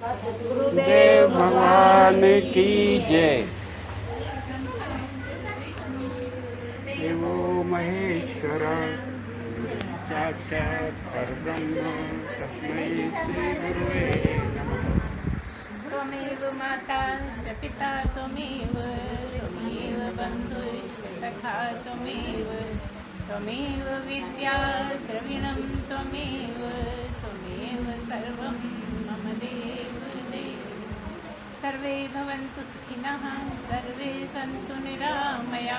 गुरुदेव भगवान की जय। देवो महेश्वर साक्षात् परब्रह्म तस्मै श्री गुरुवे नमः। ब्रह्मेव माता च पिता त्वमेव बन्धुश्च सखा त्वमेव विद्या द्रविणं त्वमेव सर्वं मम देव देव। सर्वे भवन्तु सुखिनः, सर्वे सन्तु निरामया,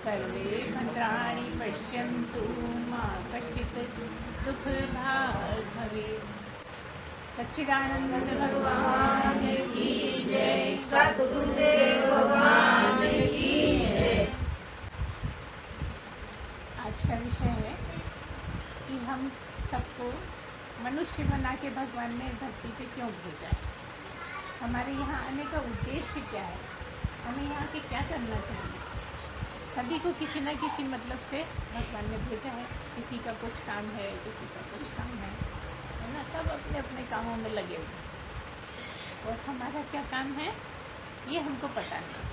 सर्वे भद्राणि पश्यन्तु मा कश्चित् दुःखभाग् भवेत्। सच्चिदानंद भगवान की जय। सद्गुरुदेव भगवान की जय। आज का विषय है कि हम सबको मनुष्य बना के भगवान ने धरती पे क्यों भेजा है, हमारे यहाँ आने का उद्देश्य क्या है, हमें यहाँ के क्या करना चाहिए। सभी को किसी न किसी मतलब से भगवान ने भेजा है। किसी का कुछ काम है, किसी का कुछ काम है ना। सब अपने अपने कामों में लगे हुए और हमारा क्या काम है ये हमको पता नहीं।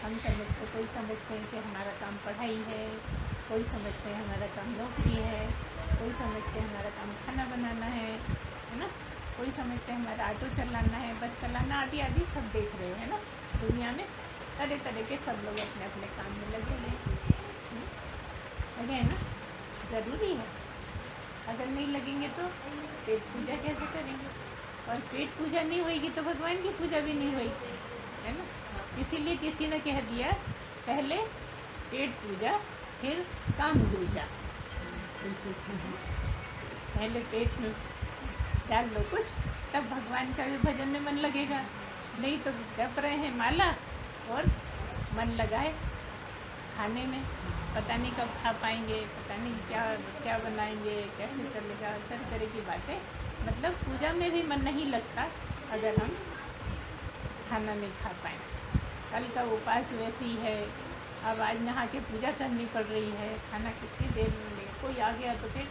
हम कोई समझते हैं कि हमारा काम पढ़ाई है, कोई समझते हैं हमारा काम नौकरी है, कोई समझते हैं हमारा काम खाना बनाना है ना। कोई समझते हैं हमारा ऑटो चलाना है, बस चलाना, आदि आदि सब देख रहे हैं ना। दुनिया में तरह तरह के सब लोग अपने अपने काम में लगे हैं ना। ज़रूरी है, अगर नहीं लगेंगे तो पेट पूजा कैसे करेंगे, और पेट पूजा नहीं होगी तो भगवान की पूजा भी नहीं होगी, है ना। इसीलिए किसी ने कह दिया पहले पेट पूजा फिर काम दूजा। पहले पेट में डाल लो कुछ, तब भगवान का भी भजन में मन लगेगा। नहीं तो जप रहे हैं माला और मन लगाए खाने में, पता नहीं कब खा पाएंगे, पता नहीं क्या क्या बनाएंगे, कैसे चलेगा, तरह तरह की बातें। मतलब पूजा में भी मन नहीं लगता अगर हम खाना नहीं खा पाए। कल का उपास वैसे ही है, अब आज नहा के पूजा करनी पड़ रही है, खाना कितनी देर में मिलेगा। कोई आ गया तो फिर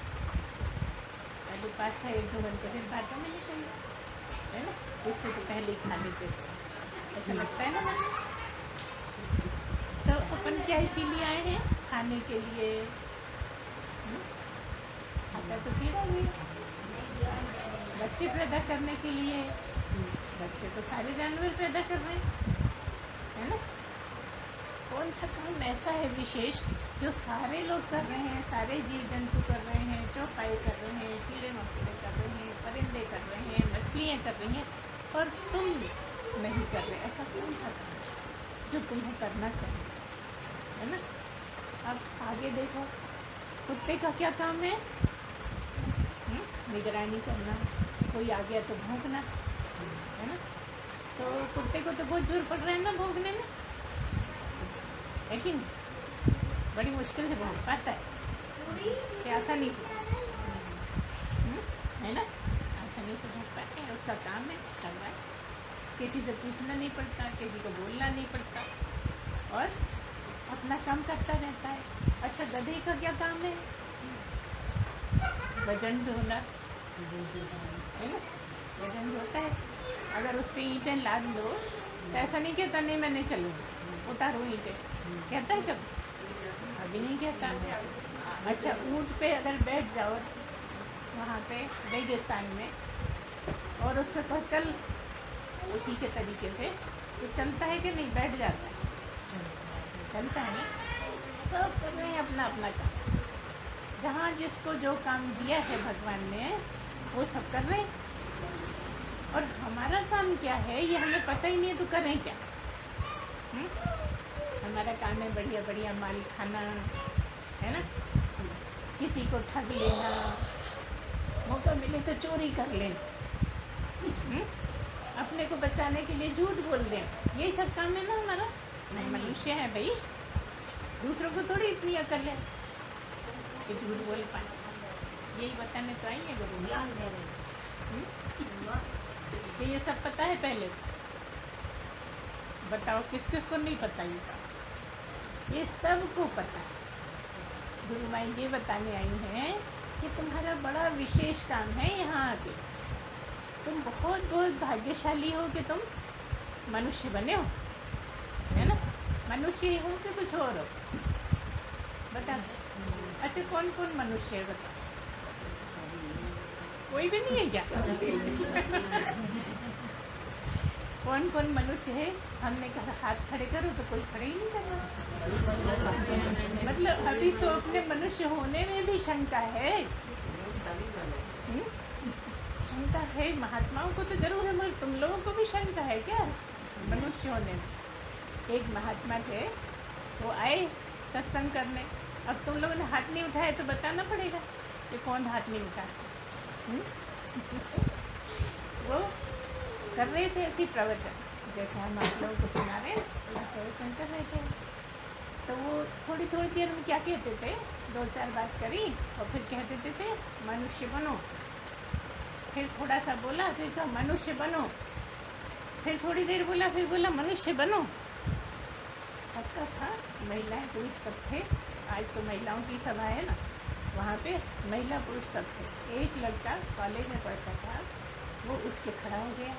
कल उपास था 1-2 घंटे, फिर बातों में निकल गया, है ना। इससे तो पहले ही खा लेते, ऐसा लगता है ना। तो अपन क्या इसीलिए आए हैं, खाने के लिए। खाता तो कीड़ा भी, बच्चे पैदा करने के लिए, बच्चे तो सारे जानवर पैदा कर रहे हैं, है ना। कौन सा काम ऐसा है विशेष जो सारे लोग कर रहे हैं, सारे जीव जंतु कर रहे हैं, चौपाई कर रहे हैं, कीड़े मकोड़े कर रहे हैं, परिंदे कर रहे हैं, मछलियाँ कर रही हैं, और तुम नहीं कर रहे। ऐसा कौन सा काम है जो तुम्हें करना चाहिए, है ना। अब आगे देखो, कुत्ते का क्या काम है, निगरानी करना, कोई आ गया तो भौंकना, है ना। तो कुत्ते को तो बहुत जोर पड़ रहा है ना भौंकने में, लेकिन बड़ी मुश्किल से भौंक पाता है, क्या आसानी से, है ना, आसानी से भौंक पाता है। उसका काम है करना, किसी से पूछना नहीं पड़ता, किसी को बोलना नहीं पड़ता, और अपना काम करता रहता है। अच्छा, गधे का क्या काम है, वजन ढोना, है ना, वजन ढोता है। अगर उस पर ईंटें लाद दो तो ऐसा नहीं कहता नहीं मैं नहीं चलूँगा, उतारो ईंटें, कहता है कभी, अभी नहीं कहता। अच्छा, ऊँट पे अगर बैठ जाओ वहाँ पे रेगिस्तान में, और उसको कहो चल उसी के तरीके से, तो चलता है कि नहीं, बैठ जाता है, चलता है ना। सब कर रहे हैं अपना अपना काम, जहाँ जिसको जो काम दिया है भगवान ने वो सब कर रहे हैं। और हमारा काम क्या है ये हमें पता ही नहीं है, तो करें क्या। हमारा काम है बढ़िया बढ़िया माल खाना, है ना, किसी को ठग लेना, मौका मिले तो चोरी कर लेना, अपने को बचाने के लिए झूठ बोल देना, यही सब काम है ना हमारा। नहीं, मनुष्य है भाई, दूसरों को थोड़ी इतनी अकल है कि झूठ बोल पाए। यही बताने तो आई है गुरु ज्ञान दे रहे, तो ये सब पता है पहले से। बताओ किस किस को नहीं पता, ये सबको पता है। गुरु माई ये बताने आई हैं कि तुम्हारा बड़ा विशेष काम है यहाँ आके, तुम बहुत बहुत भाग्यशाली हो कि तुम मनुष्य बने हो, है ना। मनुष्य ही हो कि कुछ और हो, बता। अच्छा, कौन कौन मनुष्य है बता। कोई भी नहीं है क्या? कौन कौन मनुष्य है? हमने कहा हाथ खड़े करो तो कोई खड़े ही नहीं कर रहा। मतलब अभी तो अपने मनुष्य होने में भी शंका है। शंका है, महात्माओं को तो जरूर है, मगर तुम लोगों को भी शंका है क्या मनुष्य होने में? एक महात्मा थे, वो आए सत्संग करने। अब तुम लोगों ने हाथ नहीं उठाया तो बताना पड़ेगा कि कौन हाथ नहीं उठाता। वो कर रहे थे ऐसी प्रवचन, जैसे हम आप लोगों को सुना रहे हैं, प्रवचन कर रहे थे। तो वो थोड़ी थोड़ी देर में क्या कहते थे, 2-4 बात करी और फिर कह देते थे मनुष्य बनो। फिर थोड़ा सा बोला, फिर कहा मनुष्य बनो। फिर थोड़ी देर बोला, फिर बोला मनुष्य बनो। सबका था, महिलाएं पुरुष सब थे। आज तो महिलाओं की सभा है ना, वहाँ पे महिला पुरुष सब थे। एक लड़का कॉलेज में पढ़ता था, वो उठ के खड़ा हो गया।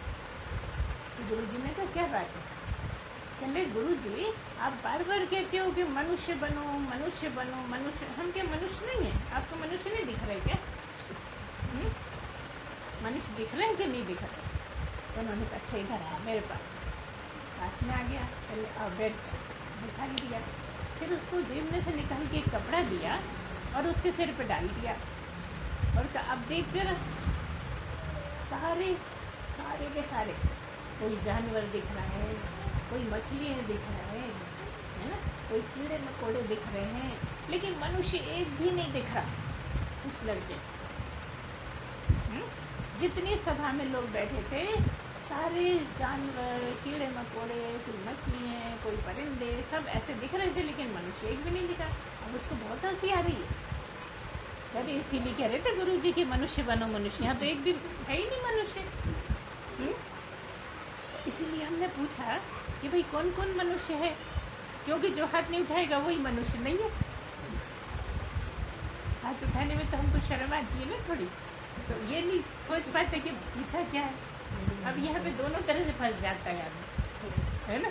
तो गुरुजी ने कहा क्या बात है? कहले गुरुजी, आप बार बार कहते हो कि मनुष्य बनो मनुष्य बनो मनुष्य। हम क्या मनुष्य नहीं है? आपको मनुष्य नहीं दिख रहे क्या? मनुष्य दिख रहे हैं कि नहीं दिख रहे? तो उन्होंने कहा अच्छा इधर आया मेरे पास में आ गया। पहले आओ बैठ जा, बिठा दिया। फिर उसको जेब में से निकाल के एक कपड़ा दिया और उसके सिर पे डाल दिया और कहा अब देख जरा, सारे सारे के सारे, कोई जानवर दिख रहा है, कोई मछलियाँ दिख रहा है ना, कोई कीड़े मकोड़े दिख रहे हैं, लेकिन मनुष्य एक भी नहीं दिख रहा उस लड़के। जितनी सभा में लोग बैठे थे, सारे जानवर, कीड़े मकोड़े, कोई मछलियाँ, कोई परिंदे, सब ऐसे दिख रहे थे, लेकिन मनुष्य एक भी नहीं दिखा। अब उसको बहुत हंसी आ रही है। अरे इसीलिए कह रहे थे गुरुजी कि मनुष्य बनो मनुष्य। यहाँ तो एक भी है ही नहीं मनुष्य। इसीलिए हमने पूछा कि भाई कौन कौन मनुष्य है, क्योंकि जो हाथ नहीं उठाएगा वही मनुष्य नहीं है। हाथ उठाने में तो हमको शर्म आती है ना थोड़ी, तो ये नहीं सोच पाते कि पूछा क्या है। अब यहाँ पे दोनों तरह से फंस जाता है आदमी, है ना।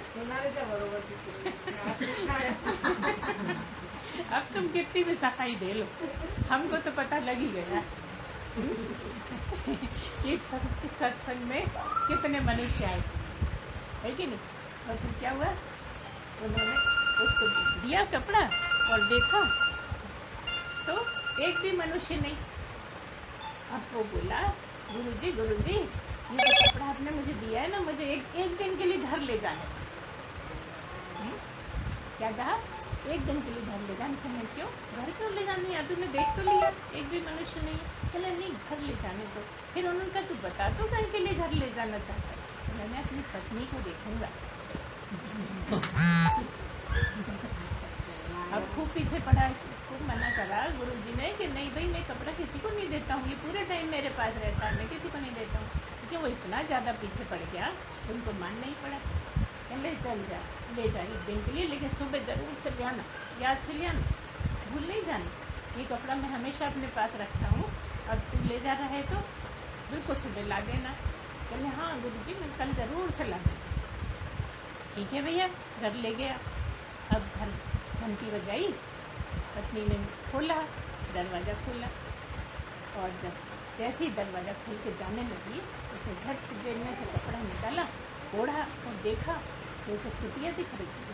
अब तुम कितनी भी सफाई दे लो, हमको तो पता लग ही गया कि सत्संग में कितने मनुष्य आए, है कि नहीं। और फिर क्या हुआ, उन्होंने उसको दिया कपड़ा और देखा तो एक भी मनुष्य नहीं। अब वो बोला गुरुजी ये जो कपड़ा आपने मुझे दिया है ना, मुझे एक दिन के लिए घर ले जाना। क्या कहा? एक दिन के लिए घर ले जाने। कहने क्यों? घर क्यों ले जाने? या तूने देख तो लिया एक भी मनुष्य नहीं है। कहले नहीं, घर ले जाने तो। फिर उन्होंने कहा तू बता तो कहीं के लिए घर ले जाना चाहता है। मैंने अपनी पत्नी को देखूंगा। अब खूब पीछे पड़ा, खूब मना करा गुरुजी ने कि नहीं भाई, मैं कपड़ा किसी को नहीं देता हूँ, ये पूरे टाइम मेरे पास रहता है, मैं किसी को नहीं देता हूँ। क्योंकि वो इतना ज़्यादा पीछे पड़ गया, उनको मानना ही पड़ा। कहले चल जा, ले जा एक दिन के लिए, लेकिन सुबह ज़रूर से ले आना, याद से ले आना, भूल नहीं जाना। ये कपड़ा मैं हमेशा अपने पास रखता हूँ, अब तू ले जा रहा है तो बिल्कुल सुबह ला देना। कहले हाँ गुरुजी, मैं कल ज़रूर से ला दूँगा। ठीक है भैया, घर ले गया। अब घर घंटी बजाई, पत्नी ने खोला, दरवाज़ा खोला, और जब जैसे ही दरवाज़ा खोल के जाने लगी, उसने झट से जेब में से कपड़ा निकाला, ओढ़ा और देखा तो उसे कुटिया दिख रही थी।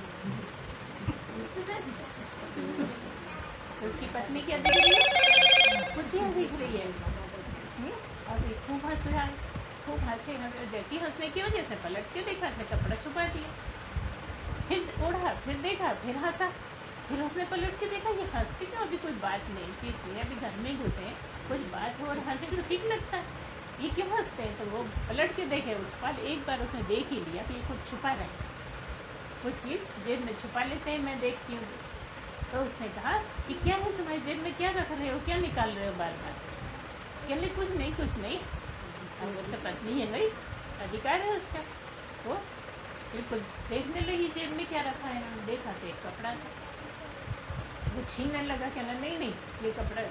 तो उसकी पत्नी क्या दिख रही है? कुटिया दिख रही है। और ये खूब हंस रहा है, खूब हंसे हंसे, जैसी हंसने की वजह से पलट के देखा, उसने कपड़ा छुपा दिया। फिर ओढ़ा, फिर देखा, फिर हंसा, फिर उसने पलट के देखा ये हंसती क्यों? अभी कोई बात नहीं चीत हुई, अभी घर में घुसे, कुछ बात हो और हंसे तो ठीक लगता है, ये क्यों हंसते हैं? तो वो पलट के देखे, उस पल एक बार उसने देख ही लिया कि ये कुछ छुपा रहे हैं, कुछ चीज़ जेब में छुपा लेते हैं, मैं देखती हूँ। तो उसने कहा कि क्या है तुम्हारी जेब में, क्या रख रहे हो, क्या निकाल रहे हो बार बार? कहले कुछ नहीं कुछ नहीं। अब वो तो पत्नी है भाई, अधिकार है उसका। वो बिल्कुल देखने लगी जेब में क्या रखा है। ना देखा तो एक कपड़ा था, वो छीनने लगा। कहना नहीं नहीं, ये कपड़ा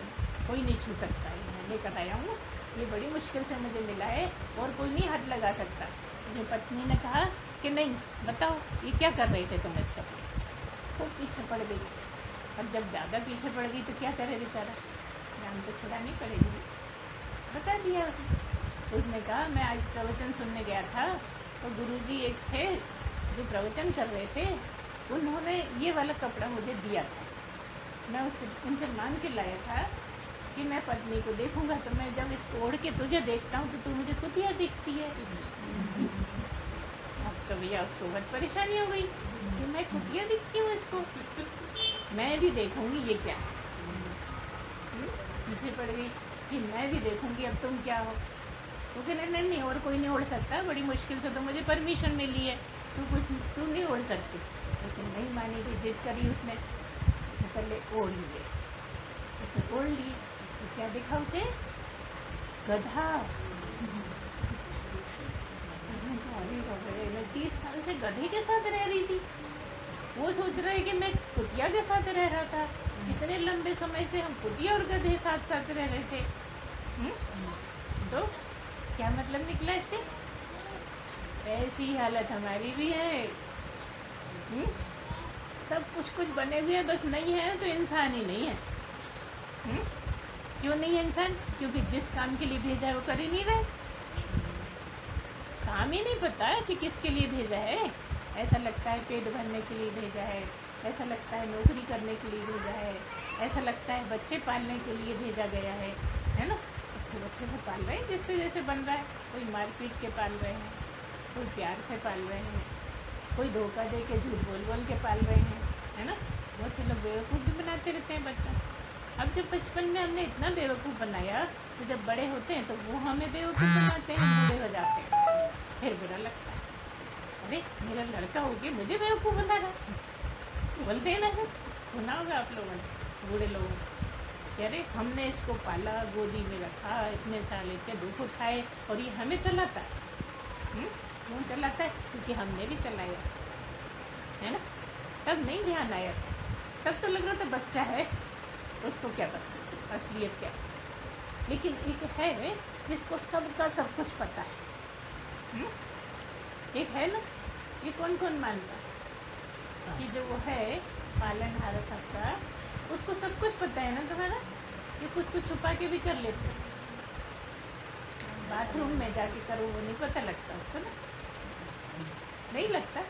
कोई नहीं छू सकता है, मैं लेकर आया हूँ, ये बड़ी मुश्किल से मुझे मिला है और कोई नहीं हाथ लगा सकता। मेरी पत्नी ने कहा कि नहीं बताओ ये क्या कर रहे थे तुम इस कपड़े। खूब पीछे पड़ गई। अब जब ज़्यादा पीछे पड़ गई तो क्या करे बेचारा, जान तो छुड़ानी पड़ेगी। बता दिया उसने कहा मैं आज प्रवचन सुनने गया था तो गुरुजी एक थे जो प्रवचन कर रहे थे, उन्होंने ये वाला कपड़ा मुझे दिया था। मैं उनसे मांग के लाया था कि मैं पत्नी को देखूंगा तो मैं जब इसको ओढ़ के तुझे देखता हूँ तो तू मुझे कुतिया दिखती है। अब तो भैया उसको बहुत परेशानी हो गई कि मैं कुतिया दिखती हूँ इसको, मैं भी देखूंगी ये क्या है। पीछे पड़ गई कि मैं भी देखूंगी अब तुम क्या हो। तो कहने नहीं और कोई नहीं ओढ़ सकता, बड़ी मुश्किल से तो मुझे परमिशन मिली है, तू नहीं ओढ़ सकती। लेकिन नहीं मानी गई, जिद करी उसने, पहले ओढ़ लिए। उसने ओढ़ लिए तो क्या देखा उसे, गधा। मैं 30 साल से गधे के साथ रह रही थी, वो सोच रहा है कि मैं कुतिया के साथ रह रहा था। इतने लंबे समय से हम कुतिया और गधे साथ साथ रह रहे थे। तो क्या मतलब निकला इससे, ऐसी हालत हमारी भी है। सब कुछ बने हुए बस नहीं है तो इंसान ही नहीं है। क्यों नहीं है इंसान, क्योंकि जिस काम के लिए भेजा है वो कर ही नहीं रहे, काम ही नहीं पता कि किसके लिए भेजा है। ऐसा लगता है पेट भरने के लिए भेजा है, ऐसा लगता है नौकरी करने के लिए भेजा है, ऐसा लगता है बच्चे पालने के लिए भेजा गया है ना। तो अच्छे से पाल रहे हैं जिससे जैसे बन रहा है, कोई मार पीट के पाल रहे हैं, कोई प्यार से पाल रहे हैं, कोई धोखा दे के झूठ बोल बोल के पाल रहे हैं, है ना। बहुत से लोग बेवकूफ़ भी बनाते रहते हैं बच्चों। अब जब बचपन में हमने इतना बेवकूफ़ बनाया तो जब बड़े होते हैं तो वो हमें बेवकूफ़ बनाते हैं, बूढ़े हो जाते हैं फिर बुरा लगता है, अरे मेरा लड़का हो गया मुझे बेवकूफ़ बना रहा, बोलते हैं ना सर, सुना होगा आप लोगों ने, बूढ़े लोगों ने कह रहे हमने इसको पाला, गोदी में रखा, इतने साल इतने दुख उठाए और ये हमें चलाता है। क्यों चलाता है, क्योंकि हमने भी चलाया है ना। तब नहीं ध्यान आया, तब तो लग रहा था बच्चा है उसको क्या पता असलियत क्या है। लेकिन एक है जिसको सबका सब कुछ पता है। एक है ना, ये कौन कौन मानता है कि जो वो है पालनहारा सबका, उसको सब कुछ पता है ना तुम्हारा। ये कुछ छुपा के भी कर लेते हो, बाथरूम में जाके करो वो नहीं पता लगता उसको ना, नहीं लगता।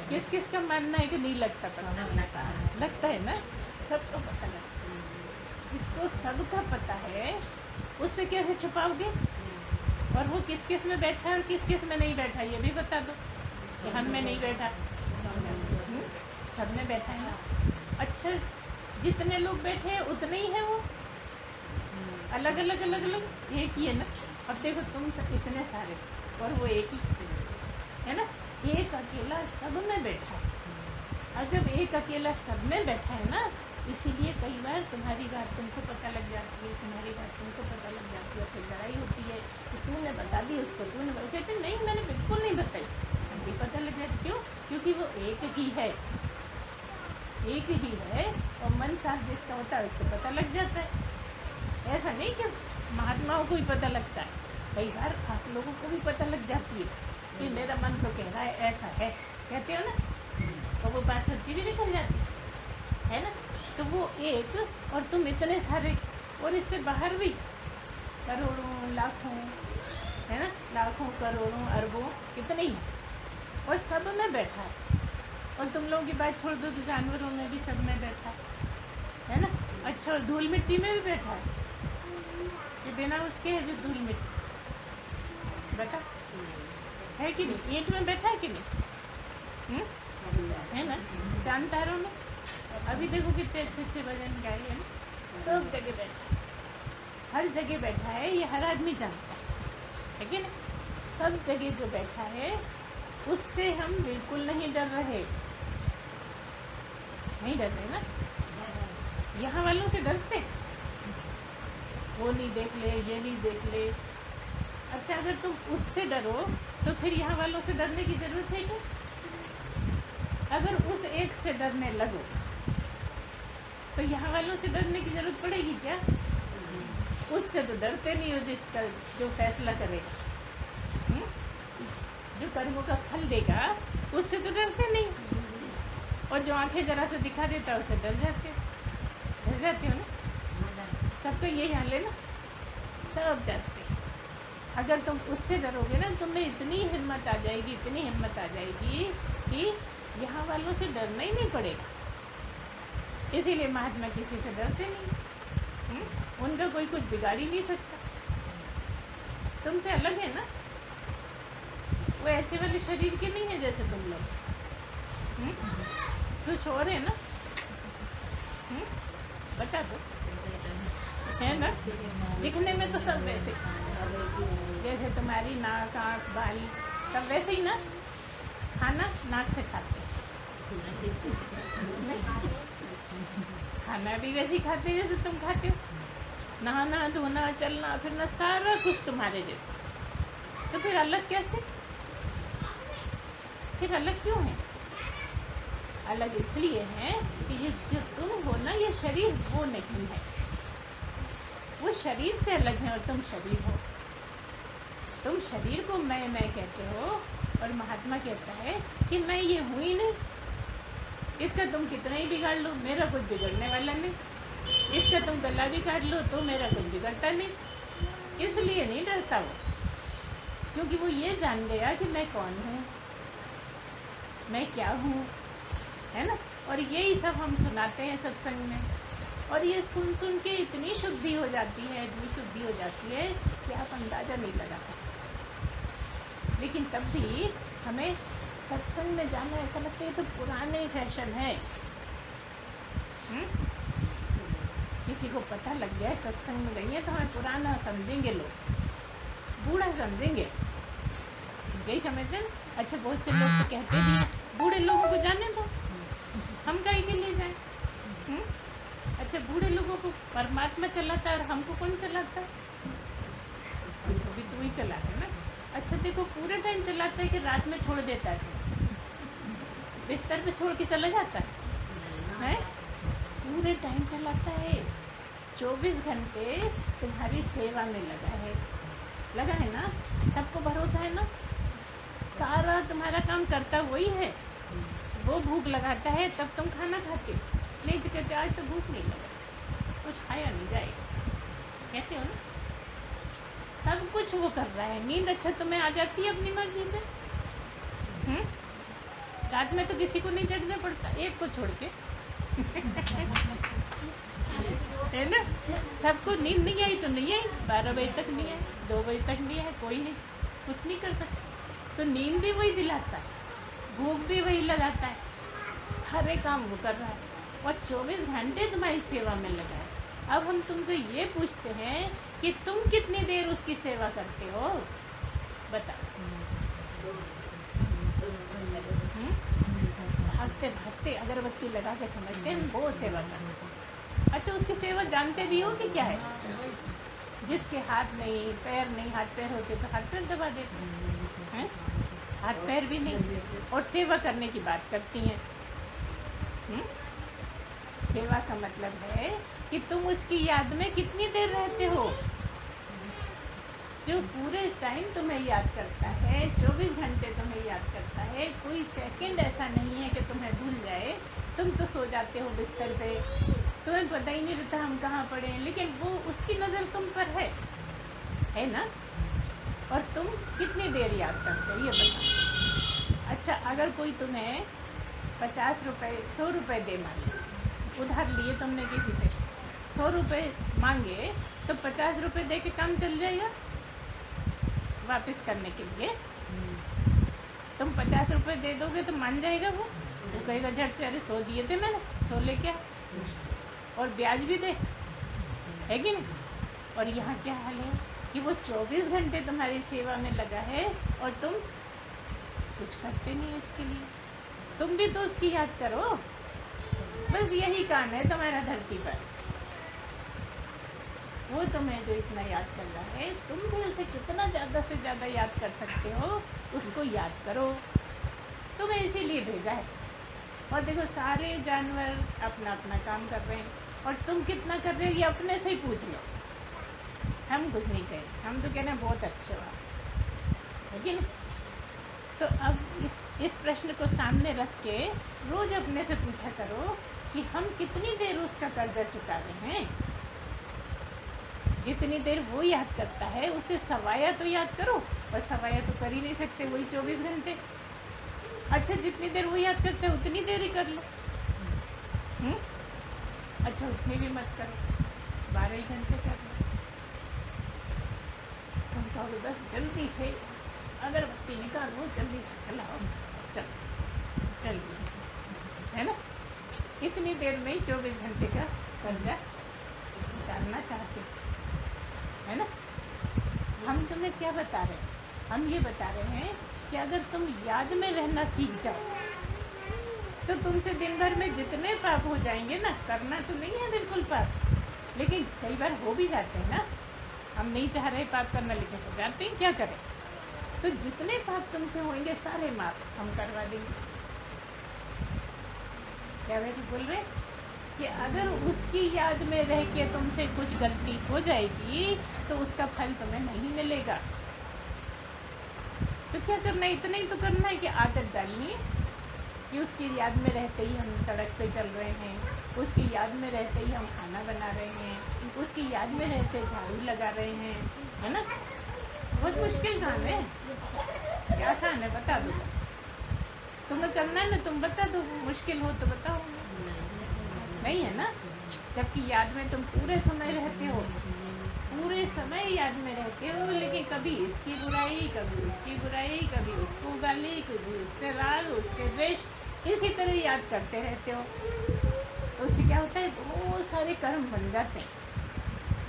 किस किस का मानना है कि नहीं लगता, पता लगता है ना, सबको पता लगता है। जिसको सबका पता है उससे कैसे छुपाओगे, और वो किस किस में बैठा है और किस किस में नहीं बैठा ये भी बता दो कि हम में नहीं बैठा, सब में बैठा है ना। अच्छा जितने लोग बैठे हैं उतने ही हैं वो, अलग अलग अलग अलग एक ही है ना। अब देखो तुम सब इतने सारे और वो एक ही है ना, एक अकेला सब में बैठा है। और जब एक अकेला सब में बैठा है ना, इसीलिए कई बार तुम्हारी बात तुमको पता लग जाती है, तुम्हारी बात तुमको पता लग जाती है, फिर लड़ाई होती है कि तूने बता दी उसको, तूने कहते नहीं मैंने बिल्कुल नहीं बताई, तब भी पता लग जाती। क्यों, क्योंकि वो एक ही है, एक ही है और मन साफ जिसका होता है उसको पता लग जाता है। ऐसा नहीं कि महात्माओं को भी पता लगता है, कई बार आप लोगों को भी पता लग जाती है कि मेरा मन तो कह रहा है ऐसा है, कहते हो ना, और वो बात सच्ची भी निकल जाती है ना। तो वो एक और तुम इतने सारे, और इससे बाहर भी करोड़ों लाखों, है ना, लाखों करोड़ों अरबों कितने ही, और सब में बैठा है। और तुम लोगों की बात छोड़ दो तो जानवरों में भी सब में बैठा है ना। अच्छा और धूल मिट्टी में भी बैठा है, ये बिना उसके है जो धूल मिट्टी, बता है कि नहीं, ईंट में बैठा है कि नहीं, है ना, चांद तारों में। अभी देखो कितने अच्छे अच्छे भजन गाए हैं ना, सब जगह बैठा है, हर जगह बैठा है, ये हर आदमी जानता है कि नहीं। सब जगह जो बैठा है उससे हम बिल्कुल नहीं डर रहे, नहीं डर रहे ना। यहाँ वालों से डरते, वो नहीं देख ले, ये नहीं देख ले। अच्छा अगर तुम उससे डरो तो फिर यहाँ वालों से डरने की ज़रूरत है क्या? अगर उस एक से डरने लगो तो यहाँ वालों से डरने की ज़रूरत पड़ेगी क्या? उससे तो डरते नहीं हो जिसका जो फैसला करेगा, जो कर्मों का फल देगा, उससे तो डरते नहीं। और जो आंखें जरा से दिखा देता है उससे डर जाते हो ना। सबका यही हाल है ना, सब डरते हैं। अगर तुम उससे डरोगे ना, तुम्हें इतनी हिम्मत आ जाएगी, इतनी हिम्मत आ जाएगी कि यहाँ वालों से डरना ही नहीं पड़ेगा। इसीलिए महात्मा किसी से डरते नहीं। उनका कोई कुछ बिगाड़ ही नहीं सकता। तुमसे अलग है ना, वो ऐसे वाले शरीर के नहीं है जैसे तुम लोग। कुछ और है ना, बता दो। है ना, दिखने में तो सब वैसे, जैसे तुम्हारी नाक, आँख, बाल सब वैसे ही ना। खाना नाक से खाते हैं, खाना भी वैसे ही खाते हैं जैसे तुम खाते हो। नहाना, धोना, चलना फिरना सारा कुछ तुम्हारे जैसे। तो फिर अलग कैसे? फिर अलग क्यों है? अलग इसलिए है कि ये जो तुम हो ना, ये शरीर वो नहीं है। वो शरीर से अलग है और तुम शरीर हो। तुम शरीर को मैं कहते हो, और महात्मा कहता है कि मैं ये हूँ ही नहीं। इसका तुम कितना ही बिगाड़ लो, मेरा कुछ बिगड़ने वाला नहीं। इसका तुम गला भी काट लो तो मेरा कुछ बिगड़ता नहीं। इसलिए नहीं डरता वो, क्योंकि वो ये जान गया कि मैं कौन हूँ, मैं क्या हूँ, है ना। और यही सब हम सुनाते हैं सत्संग में, और ये सुन सुन के इतनी शुद्धि हो जाती है, इतनी शुद्धि हो जाती है कि आप अंदाज़ा नहीं लगा सकते। लेकिन तब भी हमें सत्संग में जाना ऐसा लगता है तो पुराने फैशन है। किसी को पता लग गया सत्संग में गई है तो हमें पुराना समझेंगे लोग, बूढ़ा समझेंगे, यही समझते हैं। अच्छा, बहुत से लोग तो कहते भी हैं बूढ़े लोगों को जाने दो, हम काहे के लिए जाएं। अच्छा, बूढ़े लोगों को परमात्मा चलाता है और हमको कौन चलाता है? हमको भी तू ही चलाता है ना। अच्छा देखो, पूरे टाइम चलाता है कि रात में छोड़ देता है? बिस्तर पे छोड़ के चला जाता है? पूरे टाइम चलाता है, 24 घंटे तुम्हारी सेवा में लगा है ना। सबको भरोसा है ना, सारा तुम्हारा काम करता वही है। वो भूख लगाता है तब तुम खाना खाते, नहीं तो कहते आज तो भूख नहीं लगा, कुछ खाया नहीं जाएगा, कहते हो ना। सब कुछ वो कर रहा है। नींद अच्छा तुम्हें आ जाती है अपनी मर्जी से। रात में तो किसी को नहीं जगना पड़ता, एक को छोड़ के है ना। सबको नींद नहीं आई तो नहीं आई, 12 बजे तक नहीं आई, 2 बजे तक नहीं आई, कोई नहीं, कुछ नहीं कर सकता। तो नींद भी वही दिलाता है, भूख भी वही लगाता है, सारे काम वो कर रहा है और 24 घंटे तुम्हारी सेवा में लगा है। अब हम तुमसे ये पूछते हैं कि तुम कितनी देर उसकी सेवा करते हो, बताओ। भागते भागते अगरबत्ती लगा के समझते हैं वो सेवा करते। अच्छा, उसकी सेवा जानते भी हो कि क्या है? जिसके हाथ नहीं, पैर नहीं, हाथ पैर होते तो हाथ पैर दबा देते हैं, हाथ पैर भी नहीं, और सेवा करने की बात करती हैं। सेवा का मतलब है कि तुम उसकी याद में कितनी देर रहते हो। जो पूरे टाइम तुम्हें याद करता है, 24 घंटे तुम्हें याद करता है, कोई सेकंड ऐसा नहीं है कि तुम्हें भूल जाए। तुम तो सो जाते हो बिस्तर पे, तुम्हें पता ही नहीं रहता हम कहाँ पड़े हैं, लेकिन वो उसकी नज़र तुम पर है ना। और तुम कितनी देर याद करते हो ये बताओ। अच्छा, अगर कोई तुम्हें 50 रुपये, 100 रुपये दे, मान लो उधार लिए तुमने किसी से, 100 रुपये मांगे तो 50 रुपये दे के काम चल जाएगा वापस करने के लिए। तुम 50 रुपये दे दोगे तो मान जाएगा वो कहेगा झट से, अरे 100 दिए थे मैंने, 100 लेके आ, और ब्याज भी दे, है कि नहीं। और यहाँ क्या हाल है कि वो 24 घंटे तुम्हारी सेवा में लगा है और तुम कुछ करते नहीं उसके लिए। तुम भी तो उसकी याद करो, बस यही काम है तुम्हारा धरती पर। वो तुम्हें जो इतना याद कर रहा है, तुम भी उसे कितना ज़्यादा से ज़्यादा याद कर सकते हो, उसको याद करो। तुम्हें इसीलिए भेजा है। और देखो, सारे जानवर अपना अपना काम कर रहे हैं और तुम कितना कर रहे हो ये अपने से ही पूछ लो। हम कुछ नहीं कहें, हम तो कहना बहुत अच्छे हो आप, है कि नहीं? तो अब इस प्रश्न को सामने रख के रोज़ अपने से पूछा करो कि हम कितनी देर उसका कर्जा चुका रहे हैं। जितनी देर वो याद करता है उससे सवाया तो याद करो, और सवाया तो कर ही नहीं सकते, वही 24 घंटे। अच्छा, जितनी देर वो याद करते हैं उतनी देर ही कर लो। अच्छा, उतनी भी मत करो, 12 ही घंटे कर लो। तुम कहोगे बस जल्दी से अगरबत्ती निकालो, जल्दी से खिलाओ, चलिए, है ना? इतनी देर में ही 24 घंटे का कर्जा उतारना चाहते, है ना? हम तुम्हें क्या बता रहे हैं? हम ये बता रहे हैं कि अगर तुम याद में रहना सीख जाओ तो तुमसे दिन भर में जितने पाप हो जाएंगे ना, करना तो नहीं है बिल्कुल पाप, लेकिन कई बार हो भी जाते हैं ना। हम नहीं चाह रहे पाप करना, लेकिन हो जाते हैं, क्या करें? तो जितने पाप तुमसे होंगे सारे माफ हम करवा देंगे। क्या बेटी बोल रहे कि अगर उसकी याद में रह के तुमसे कुछ गलती हो जाएगी तो उसका फल तुम्हें नहीं मिलेगा। तो क्या करना है? इतना ही तो करना है कि आदत डालनी है कि उसकी याद में रहते ही हम सड़क पे चल रहे हैं, उसकी याद में रहते ही हम खाना बना रहे हैं, उसकी याद में रहते झाड़ू लगा रहे हैं, है ना? बहुत मुश्किल काम है, क्या आसान है? बता दो, तुम्हें करना है ना, तुम बता दो, मुश्किल हो तो बताओ। नहीं है ना? जबकि याद में तुम पूरे समय रहते हो, पूरे समय याद में रहते हो, लेकिन कभी इसकी बुराई, कभी उसकी बुराई, कभी उसको गाली, कभी उससे राग, उससे द्वेष, इसी तरह याद करते रहते हो। तो उससे क्या होता है? बहुत सारे कर्म बन जाते हैं।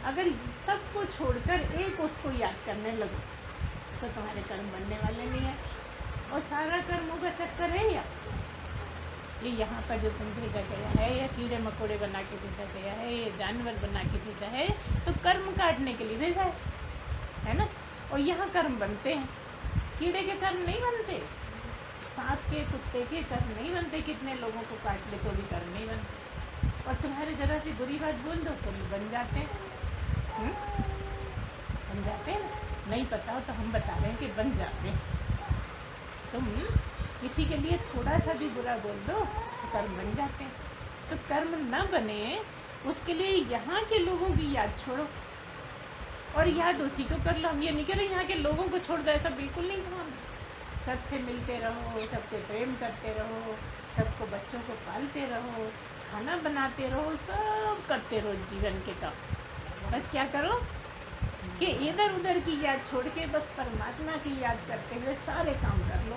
अगर सबको छोड़कर एक उसको याद करने लगो तो तुम्हारे कर्म बनने वाले नहीं है। और सारा कर्मों का चक्कर है या ये यहाँ पर जो तुम भेजा गया है, या कीड़े मकोड़े बना के भेजा गया है, ये जानवर बना के भेजा है, तो कर्म काटने के लिए भेजा है ना? और यहाँ कर्म बनते हैं, कीड़े के कर्म नहीं बनते, सांप के, कुत्ते के कर्म नहीं बनते। कितने लोगों को काट ले तो भी कर्म नहीं बनते, और तुम्हारे जरा सी बुरी बात बोल दो तो बन जाते हैं। बन जाते हैं ना? नहीं पता हो तो हम बता रहे हैं कि बन जाते हैं। तुम किसी के लिए थोड़ा सा भी बुरा बोल दो तो कर्म बन जाते हैं। तो कर्म न बने उसके लिए यहाँ के लोगों की याद छोड़ो, और याद उसी को कर लो। हम ये नहीं कह रहे यहाँ के लोगों को छोड़ दो, ऐसा बिल्कुल नहीं कहा। सबसे मिलते रहो, सबसे प्रेम करते रहो, सबको, बच्चों को पालते रहो, खाना बनाते रहो, सब करते रहो जीवन के काम। बस क्या करो कि इधर उधर की याद छोड़ के बस परमात्मा की याद करते हुए सारे काम कर लो।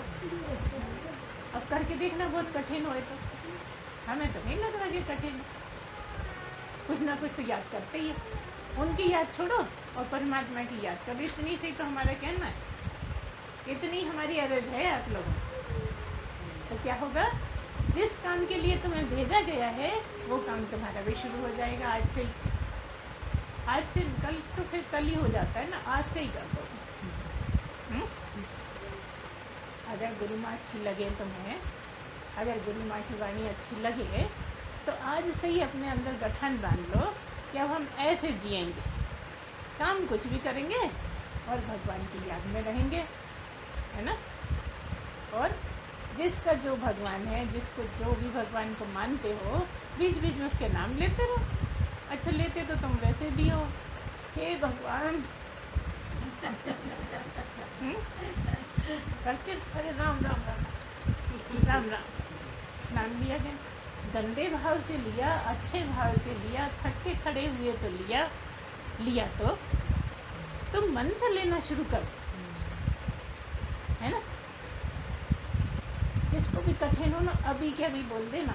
अब करके देखना, बहुत कठिन होए तो। हमें तो नहीं लग रहा कि कठिन है, कुछ ना कुछ तो याद करते ही है। उनकी याद छोड़ो और परमात्मा की याद करो। इतनी से तो हमारा कहना है, इतनी हमारी अर्ज है आप लोगों को। तो क्या होगा? जिस काम के लिए तुम्हें भेजा गया है वो काम तुम्हारा भी शुरू हो जाएगा आज से ही। आज से कल तो फिर कल ही हो जाता है ना, आज से ही कर दो। अगर गुरु माँ अच्छी लगे तुम्हें, अगर गुरु माँ की वाणी अच्छी लगे तो आज से ही अपने अंदर गठन बांध लो कि अब हम ऐसे जिएंगे, काम कुछ भी करेंगे और भगवान की याद में रहेंगे, है ना? और जिसका जो भगवान है, जिसको जो भी भगवान को मानते हो, बीच बीच में उसके नाम लेते रहो। अच्छा, लेते तो तुम वैसे भी हो, हे भगवान करते, अरे राम राम राम राम राम, नाम लिया गया। गंदे भाव से लिया, अच्छे भाव से लिया, थक के खड़े हुए तो लिया तो तुम मन से लेना शुरू कर दो, है ना? जिसको भी कठिन हो ना, अभी के अभी बोल देना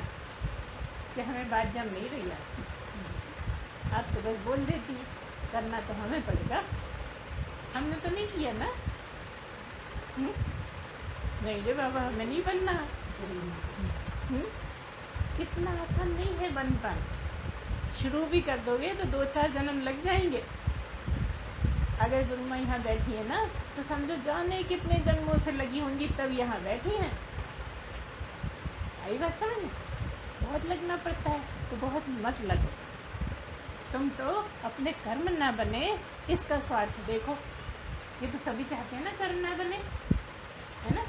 कि हमें बात जम नहीं रही है। आप तो बस बोल देती हैं, करना तो हमें पड़ेगा, हमने तो नहीं किया ना। नहीं रे बाबा, हमें नहीं बनना। इतना आसान नहीं है बन पाना। शुरू भी कर दोगे तो 2-4 जन्म लग जाएंगे। अगर गुरु माँ यहाँ बैठी है ना तो समझो जाने कितने जन्मों से लगी होंगी तब यहाँ बैठी हैं। आई बात समझ में? बहुत लगना पड़ता है, तो बहुत मत लगो। तुम तो अपने कर्म ना बने इसका स्वार्थ देखो। ये तो सभी चाहते हैं ना कर्म ना बने, है ना,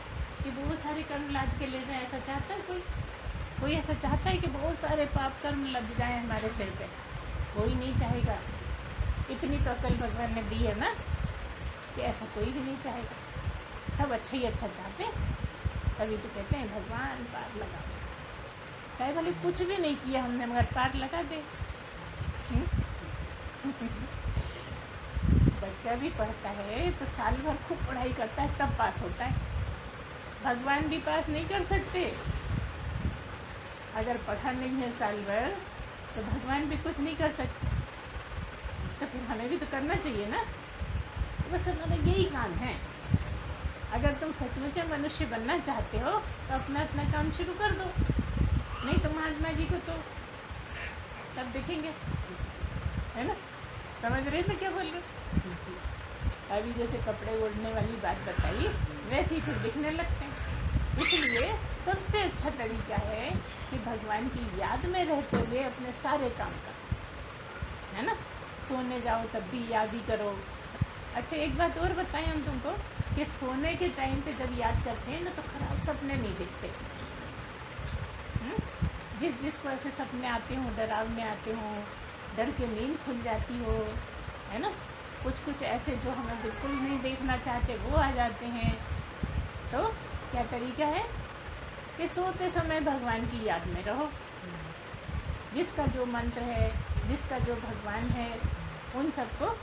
कि बहुत सारे कर्म लाद के ले जाए। ऐसा चाहता है कोई ऐसा चाहता है कि बहुत सारे पाप कर्म लग जाए हमारे सिर पे? कोई नहीं चाहेगा। इतनी तो अकल भगवान ने दी है ना कि ऐसा कोई भी नहीं चाहेगा। सब अच्छा ही अच्छा चाहते हैं। तभी तो कहते हैं भगवान पार लगाओ, चाहे भले कुछ भी नहीं किया हमने मगर पार लगा दे। बच्चा भी पढ़ता है तो साल भर खूब पढ़ाई करता है तब पास होता है। भगवान भी पास नहीं कर सकते। अगर पढ़ा नहीं है साल भर तो भगवान भी कुछ नहीं कर सकते। तो फिर हमें भी तो करना चाहिए ना। तो बस हमारा यही काम है। अगर तुम सचमुच मनुष्य बनना चाहते हो तो अपना अपना काम शुरू कर दो। नहीं तो महात्मा जी को तो तब देखेंगे, है ना। समझ रहे ना क्या बोल रहे? अभी जैसे कपड़े ओढ़ने वाली बात बताई वैसे ही फिर दिखने लगते हैं। इसलिए सबसे अच्छा तरीका है कि भगवान की याद में रहते हुए अपने सारे काम करो, है ना। सोने जाओ तब भी याद ही करो। अच्छा एक बात और बताएं हम तुमको कि सोने के टाइम पे जब याद करते हैं ना तो खराब सपने नहीं दिखते। जिसको ऐसे सपने आते हों, डरावने आते हों, डर के नींद खुल जाती हो, है ना, कुछ ऐसे जो हमें बिल्कुल नहीं देखना चाहते वो आ जाते हैं। तो क्या तरीका है कि सोते समय भगवान की याद में रहो। जिसका जो मंत्र है, जिसका जो भगवान है, उन सबको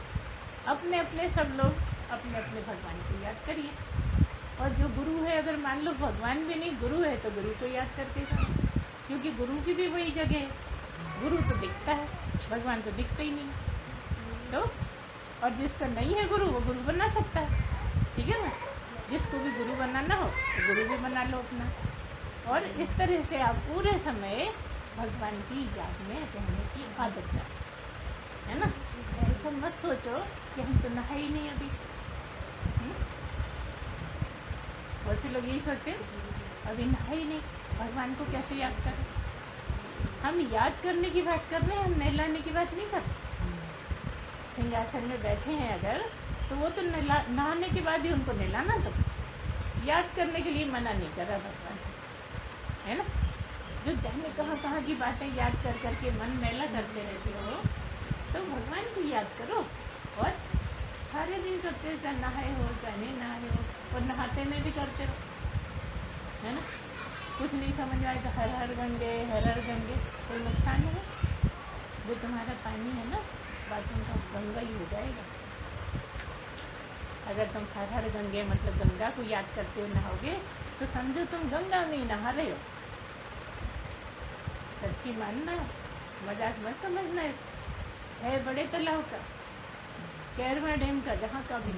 अपने अपने सब लोग अपने अपने भगवान को याद करिए। और जो गुरु है, अगर मान लो भगवान भी नहीं गुरु है तो गुरु को याद करते जाओ, क्योंकि गुरु की भी वही जगह है। गुरु तो दिखता है, भगवान तो दिखता ही नहीं। तो और जिसका नहीं है गुरु वो गुरु बना सकता है, ठीक है ना। जिसको भी गुरु बनाना हो तो गुरु भी बना लो अपना। और इस तरह से आप पूरे समय भगवान की याद में रहने की आदत करें, है ना। ऐसा मत सोचो कि हम तो नहाए ही नहीं अभी। बहुत से लोग यही सोचते हैं अभी नहाए ही नहीं, भगवान को कैसे याद करें। हम याद करने की बात कर रहे हैं, हम नहलाने की बात नहीं कर रहे। सिंहासन में बैठे हैं अगर तो वो तो नहाने के बाद ही उनको नहलाना, तो याद करने के लिए मना नहीं कर रहा भगवान, है ना। जो जाने कहाँ कहाँ की बातें याद कर करके मन मैला करते रहते हो तो भगवान की याद करो। और सारे दिन करते हो, चाहे नहाए हो चाहे नहीं नहाए हो, और नहाते में भी करते रहो, है ना। कुछ नहीं समझ में आए तो हर हर गंगे हर हर गंगे, कोई नुकसान है? जो तुम्हारा पानी है ना बाथरूम का गंगा ही हो जाएगा। अगर तुम हर हर गंगे मतलब गंगा को याद करते हुए नहाओगे तो समझो तुम गंगा में ही नहा रहे हो। सच्ची मानना, मजाक मत समझना। है बड़े तालाब का, कैरवा डैम का, जहाँ का भी,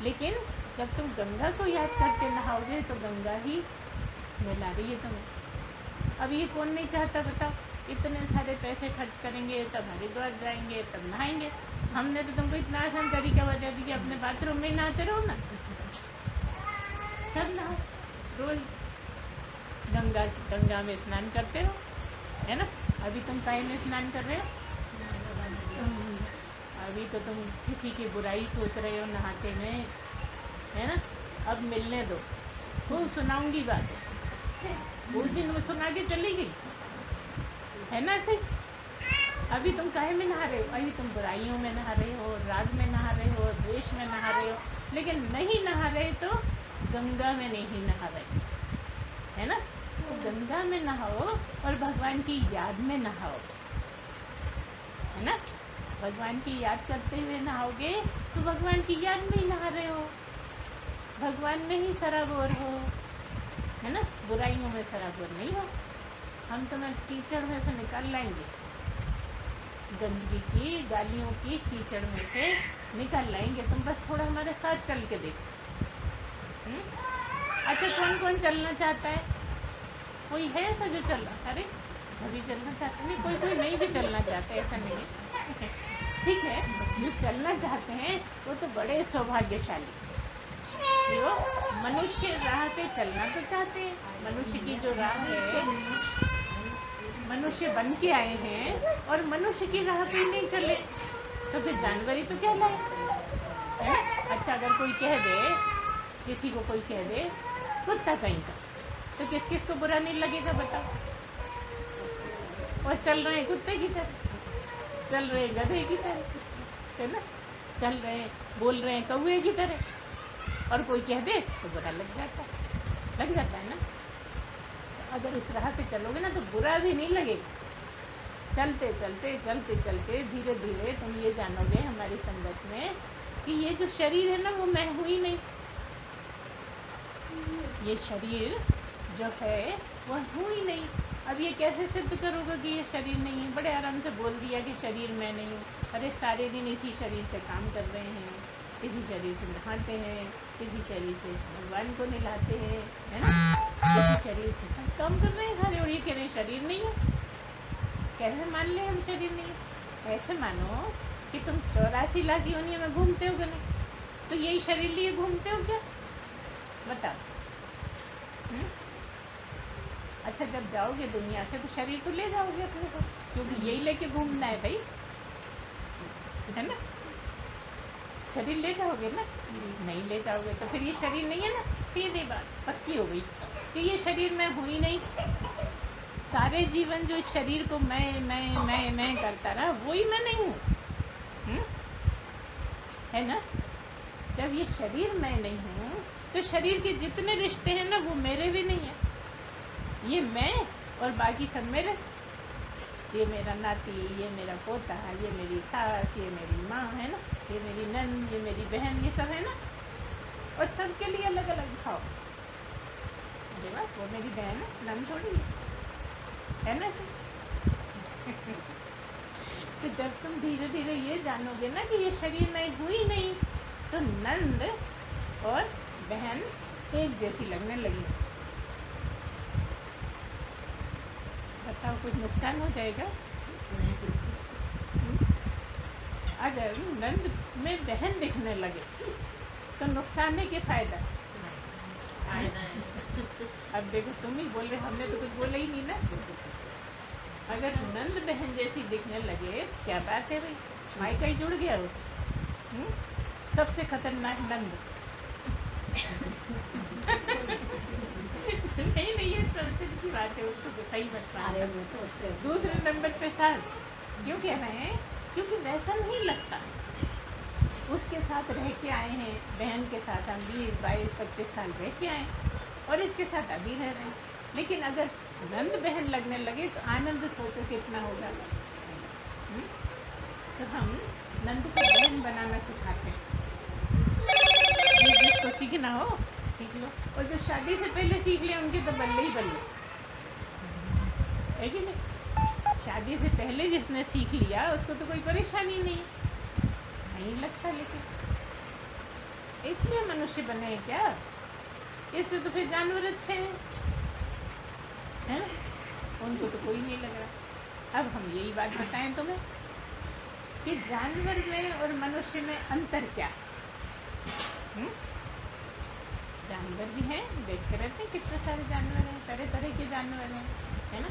लेकिन जब तुम गंगा को याद करके नहाओगे तो गंगा ही मिला रही है तुम्हें। अब ये कौन नहीं चाहता बताओ? इतने सारे पैसे खर्च करेंगे तब हरिद्वार जाएंगे तब नहाएंगे। हमने तो तुमको इतना आसान तरीका बता दिया, अपने बाथरूम में नहाते रहो ना, सब नहाओ रोज, गंगा में स्नान करते रहो, है ना। अभी तुम काहे में स्नान कर रहे हो? अभी तो तुम किसी की बुराई सोच रहे हो नहाते में, है ना। अब मिलने दो, खूब सुनाऊंगी बातें। उस दिन वो सुना के चली गई, है ना ऐसे। अभी तुम काहे में नहा रहे हो? अभी तुम बुराइयों में नहा रहे हो, राग में नहा रहे हो, द्वेष में नहा रहे हो, लेकिन नहीं नहा रहे तो गंगा में नहीं नहा रहे, है ना। तो गंगा में नहाओ और भगवान की याद में नहाओ, है ना। भगवान की याद करते हुए नहाओगे तो भगवान की याद में ही नहा रहे हो, भगवान में ही सराबोर हो, है ना। बुराइयों में सराबोर नहीं हो। हम तुम्हें कीचड़ में से निकाल लाएंगे, गंदगी की, गालियों की कीचड़ में से निकाल लाएंगे। तुम बस थोड़ा हमारे साथ चल के देखो। अच्छा कौन कौन चलना चाहता है? कोई है ऐसा जो चल रहा? अरे सभी चलना चाहते नहीं, कोई नहीं भी चलना चाहते, ऐसा नहीं है। ठीक है, जो चलना चाहते हैं वो तो बड़े सौभाग्यशाली, वो मनुष्य राह पे चलना तो चाहते हैं। मनुष्य की जो राह है मनुष्य बन के आए हैं और मनुष्य की राह पे ही नहीं चले तो फिर जानवर ही तो कहलाए, है ना। अच्छा, अगर कोई कह दे, किसी को कोई कह दे कुत्ता कहीं का, तो किस किस को बुरा नहीं लगेगा बताओ। और चल रहे हैं कुत्ते की तरह, चल रहे हैं गधे की तरह, है ना, चल रहे हैं, बोल रहे हैं कौवे की तरह, और कोई कह दे तो बुरा लग जाता है ना। तो अगर इस राह पे चलोगे ना तो बुरा भी नहीं लगेगा। चलते चलते चलते चलते धीरे धीरे तुम ये जानोगे हमारी संगत में कि ये जो शरीर है ना वो मैं हूँ ही नहीं। ये शरीर जो है वह हूँ ही नहीं। अब ये कैसे सिद्ध करोगे कि ये शरीर नहीं है? बड़े आराम से बोल दिया कि शरीर मैं नहीं हूँ। अरे सारे दिन इसी शरीर से काम कर रहे हैं, इसी शरीर से नहाते हैं, इसी शरीर से भगवान को नहलाते हैं, है ना, इसी शरीर से सब काम कर रहे हैं सारे, और ये कह रहे हैं शरीर नहीं है। कैसे मान ले हम शरीर नहीं है? ऐसे मानो कि तुम 84 लाख योनियों में घूमते हो कि नहीं, तो यही शरीर लिए घूमते हो क्या? बताओ। अच्छा, जब जाओगे दुनिया से तो शरीर तो ले जाओगे अपने को, क्योंकि यही लेके घूमना है भाई, है ना। शरीर ले जाओगे ना, नहीं ले जाओगे तो फिर ये शरीर नहीं है ना। सीधी बात पक्की हो गई कि ये शरीर मैं हूँ ही नहीं। सारे जीवन जो इस शरीर को मैं करता रहा, वही मैं नहीं हूँ, है ना। जब ये शरीर मैं नहीं हूँ तो शरीर के जितने रिश्ते हैं ना वो मेरे भी नहीं है। ये मैं और बाकी सब मेरे। ये मेरा नाती, ये मेरा पोता, ये मेरी सास, ये मेरी माँ, है ना, ये मेरी नंद, ये मेरी बहन, ये सब है ना। और सबके लिए अलग अलग खाओ। अरे वाह, वो मेरी बहन है, नंद थोड़ी है ना। तो जब तुम धीरे धीरे ये जानोगे ना कि ये शरीर मैं हूँ ही नहीं, तो नंद और बहन एक जैसी लगने लगी। बताओ, कुछ नुकसान हो जाएगा? अगर नंद में बहन दिखने लगे तो नुकसान है कि फायदा? अब देखो, तुम ही बोल रहे, हमने तो कुछ बोला ही नहीं ना। अगर नंद बहन जैसी दिखने लगे क्या बात है भाई, मायका ही जुड़ गया हो। सबसे खतरनाक नंद। नहीं, ये संस्कृत की बात है, उसको तो सही मत मानना। दूसरे नंबर पे सास। क्यों कह रहे हैं? क्योंकि वैसा नहीं लगता। उसके साथ रह के आए हैं, बहन के साथ हम 20, 22, 25 साल रह के आए, और इसके साथ अभी रह रहे हैं। लेकिन अगर नंद बहन लगने लगे तो आनंद सोचो कितना होगा। तो हम नंद को बहन बनाना सिखाते हैं। जिसको सीखना हो सीख लो, और जो शादी से पहले सीख लिया उनके तो बल्ले ही बल्ले, है कि नहीं। शादी से पहले जिसने सीख लिया उसको तो कोई परेशानी नहीं लगता। लेकिन इसलिए मनुष्य बने हैं क्या? इससे तो फिर जानवर अच्छे हैं, उनको तो कोई नहीं लग रहा। अब हम यही बात बताएं तुम्हें कि जानवर में और मनुष्य में अंतर क्या है। जानवर भी हैं, देखते रहते हैं कितने सारे जानवर हैं, तरह तरह के जानवर हैं, है ना।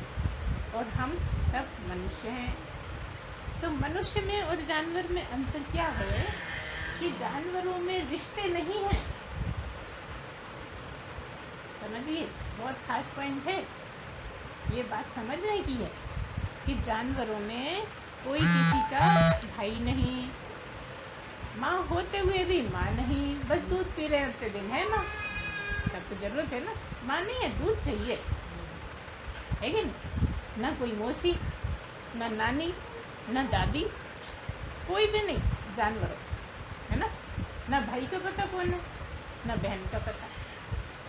और हम सब मनुष्य हैं। तो मनुष्य में और जानवर में अंतर क्या है कि जानवरों में रिश्ते नहीं हैं। समझिए, बहुत खास पॉइंट है, ये बात समझने की है कि जानवरों में कोई किसी का भाई नहीं, माँ होते हुए भी माँ नहीं, बस दूध पी रहे होते दिन, है माँ, सबको जरूरत है ना, माँ नहीं है, दूध चाहिए, है कि नहीं। ना कोई मौसी, ना नानी, ना दादी, कोई भी नहीं जानवरों, है ना। ना भाई का पता कौन है, ना बहन का पता,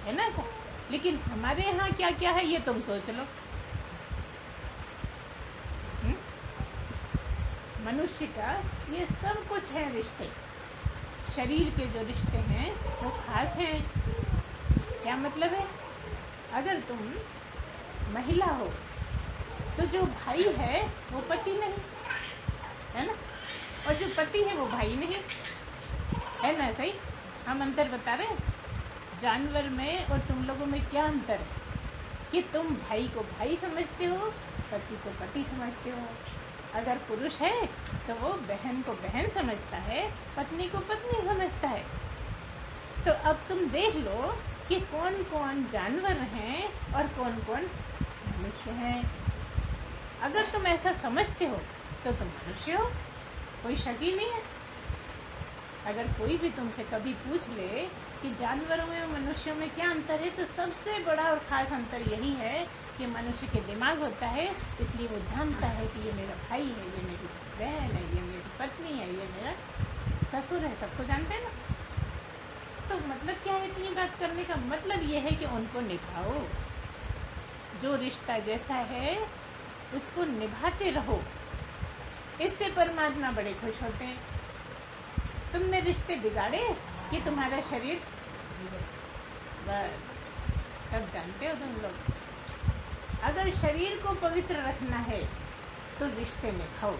है ना ऐसा। लेकिन हमारे यहाँ क्या क्या है ये तुम सोच लो। मनुष्य का ये सब कुछ है रिश्ते। शरीर के जो रिश्ते हैं वो खास हैं। क्या मतलब है? अगर तुम महिला हो तो जो भाई है वो पति नहीं, है ना, और जो पति है वो भाई नहीं, है ना। सही, हम अंतर बता रहे हैं। जानवर में और तुम लोगों में क्या अंतर है कि तुम भाई को भाई समझते हो पति को पति समझते हो। अगर पुरुष है तो वो बहन को बहन समझता है, पत्नी को पत्नी समझता है। तो अब तुम देख लो कि कौन कौन जानवर हैं और कौन कौन मनुष्य हैं। अगर तुम ऐसा समझते हो तो तुम मनुष्य हो, कोई शक ही नहीं है। अगर कोई भी तुमसे कभी पूछ ले कि जानवरों में और मनुष्यों में क्या अंतर है, तो सबसे बड़ा और ख़ास अंतर यही है कि मनुष्य के दिमाग होता है, इसलिए वो जानता है कि ये मेरा भाई है, ये मेरी बहन है, ये मेरी पत्नी है, ये मेरा ससुर है। सबको जानते हैं ना। तो मतलब क्या है इतनी बात करने का? मतलब ये है कि उनको निभाओ, जो रिश्ता जैसा है उसको निभाते रहो। इससे परमात्मा बड़े खुश होते हैं। तुमने रिश्ते बिगाड़े कि तुम्हारा शरीर, बस सब जानते हो तुम लोग। अगर शरीर को पवित्र रखना है तो रिश्ते निभाओ।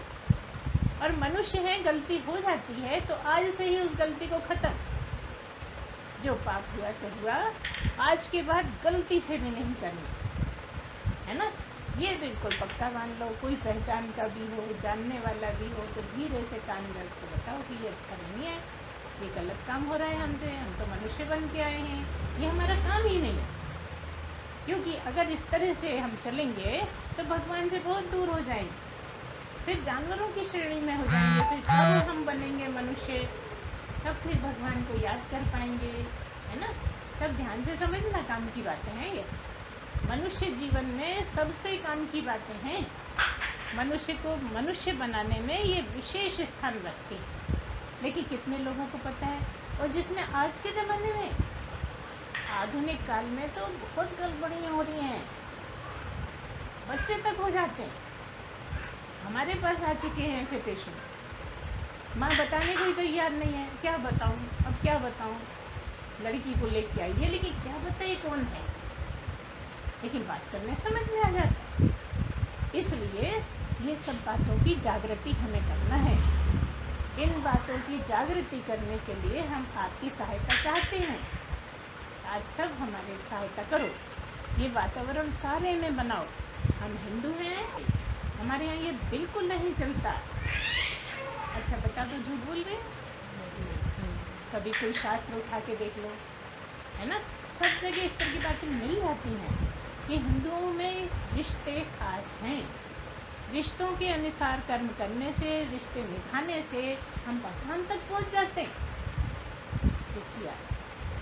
और मनुष्य है, गलती हो जाती है तो आज से ही उस गलती को ख़त्म। जो पाप हुआ से हुआ, आज के बाद गलती से भी नहीं करनी, है ना। ये बिल्कुल पक्का मान लो। कोई पहचान का भी हो, जानने वाला भी हो, तो धीरे से कान में उसको बताओ कि ये अच्छा नहीं है, ये गलत काम हो रहा है हमसे, हम तो मनुष्य बन के आए हैं, ये हमारा काम ही नहीं है। क्योंकि अगर इस तरह से हम चलेंगे तो भगवान से बहुत दूर हो जाएंगे, फिर जानवरों की श्रेणी में हो जाएंगे। फिर कब हम बनेंगे मनुष्य, तब फिर भगवान को याद कर पाएंगे, है ना। सब ध्यान से समझना, काम की बातें हैं ये। मनुष्य जीवन में सबसे काम की बातें हैं। मनुष्य को मनुष्य बनाने में ये विशेष स्थान रखती है। लेकिन कितने लोगों को पता है? और जिसमें आज के ज़माने में, आधुनिक काल में तो बहुत गड़बड़ियाँ हो रही हैं, बच्चे तक हो जाते हैं। हमारे पास आ चुके हैं ऐसे पेशेंट, माँ बताने को ही तैयार नहीं है। क्या बताऊँ, अब क्या बताऊँ? लड़की को लेके आई है, लेकिन क्या बताए कौन है, लेकिन बात करने समझ में आ जाता है। इसलिए ये सब बातों की जागृति हमें करना है। इन बातों की जागृति करने के लिए हम आपकी सहायता चाहते हैं। आज सब हमारी सहायता करो, ये वातावरण सारे में बनाओ। हम हिंदू हैं, हमारे यहाँ ये बिल्कुल नहीं चलता। अच्छा बता दो, झूठ बोल रहे हैं? कभी कोई शास्त्र उठा के देख लो, है ना। सब जगह इस तरह की बातें मिल जाती हैं कि हिंदुओं में रिश्ते खास हैं। रिश्तों के अनुसार कर्म करने से, रिश्ते निभाने से हम भगवान तक पहुंच जाते हैं। देखिए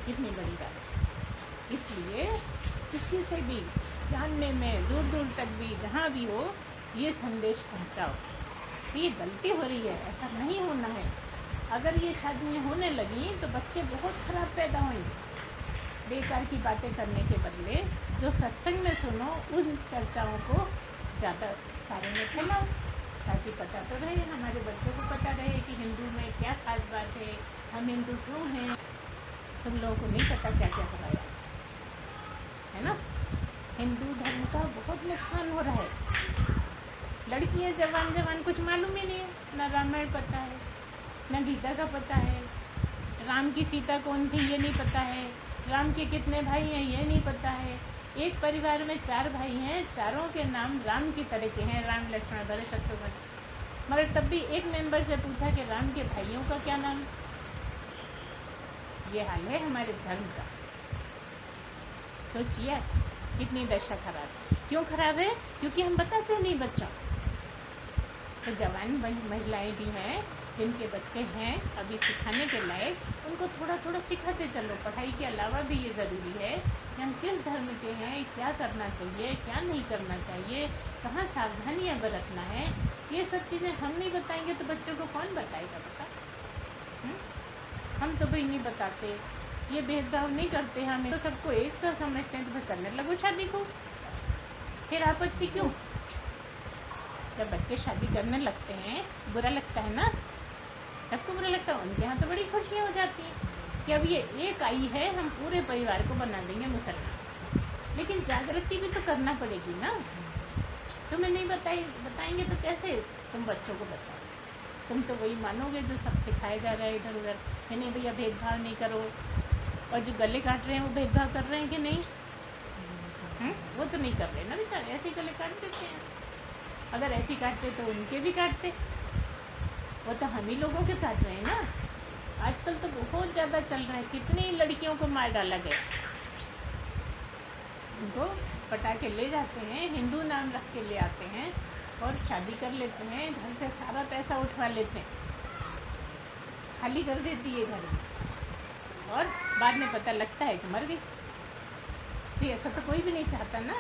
कितनी बड़ी बात है। इसलिए किसी से भी जानने में, दूर दूर तक भी, जहाँ भी हो, ये संदेश पहुंचाओ कि ये गलती हो रही है, ऐसा नहीं होना है। अगर ये शादियाँ होने लगी तो बच्चे बहुत ख़राब पैदा होंगे। बेकार की बातें करने के बदले जो सत्संग में सुनो, उन चर्चाओं को ज़्यादा सारे में फैलाओ, ताकि पता तो रहे, हमारे बच्चों को पता रहे कि हिंदू में क्या खास बात है, हम हिंदू क्यों हैं। तुम लोगों को नहीं पता क्या क्या हो रहा है ना। हिंदू धर्म का बहुत नुकसान हो रहा है। लड़कियां जवान जवान कुछ मालूम ही नहीं है, ना रामायण पता है, ना गीता का पता है, राम की सीता कौन थी ये नहीं पता है, राम के कितने भाई हैं ये नहीं पता है। एक परिवार में 4 भाई हैं, चारों के नाम राम की तरह के हैं, राम लक्ष्मण भरत शत्रुघ्न। मगर तब भी एक मेंबर से पूछा कि राम के भाइयों का क्या नाम। ये हाल है हमारे धर्म का। सोचिए कितनी दशा खराब है। क्यों खराब है? क्योंकि हम बताते नहीं बच्चों। तो जवान महिलाएं भी हैं जिनके बच्चे हैं अभी सिखाने के लायक, उनको थोड़ा थोड़ा सिखाते चलो। पढ़ाई के अलावा भी ये ज़रूरी है कि हम किस धर्म के हैं, क्या करना चाहिए, क्या नहीं करना चाहिए, कहाँ सावधानियाँ बरतना है। ये सब चीज़ें हम नहीं बताएंगे तो बच्चों को कौन बताएगा? बता। हम तो भाई नहीं बताते, ये भेदभाव नहीं करते, हम तो सबको एक सा समझते हैं। तो फिर करने लगो शादी को, फिर आपत्ति क्यों? जब बच्चे शादी करने लगते हैं बुरा लगता है ना, सबको बुरा लगता है। उनके यहाँ तो बड़ी खुशियाँ हो जाती हैं कि अब ये एक आई है, हम पूरे परिवार को बना देंगे मुसलमान। लेकिन जागृति भी तो करना पड़ेगी ना। तुम्हें नहीं बताएंगे तो कैसे तुम बच्चों को बताओ? तुम तो वही मानोगे जो सब सिखाया जा रहा है इधर उधर। नहीं भैया भेदभाव नहीं करो, और जो गले काट रहे हैं वो भेदभाव कर रहे हैं कि नहीं? वो तो नहीं कर रहे ना बेचारे, ऐसे ही गले काट देते हैं। अगर ऐसी काटते तो उनके भी काटते, वो तो हम ही लोगों के काट रहे हैं ना। आजकल तो बहुत ज़्यादा चल रहा है, कितनी लड़कियों को मार डाला गया, उनको पटा के ले जाते हैं, हिंदू नाम रख के ले आते हैं और शादी कर लेते हैं, घर से सारा पैसा उठवा लेते हैं, खाली कर देती है घर में, और बाद में पता लगता है कि मर गई। तो ऐसा तो कोई भी नहीं चाहता ना।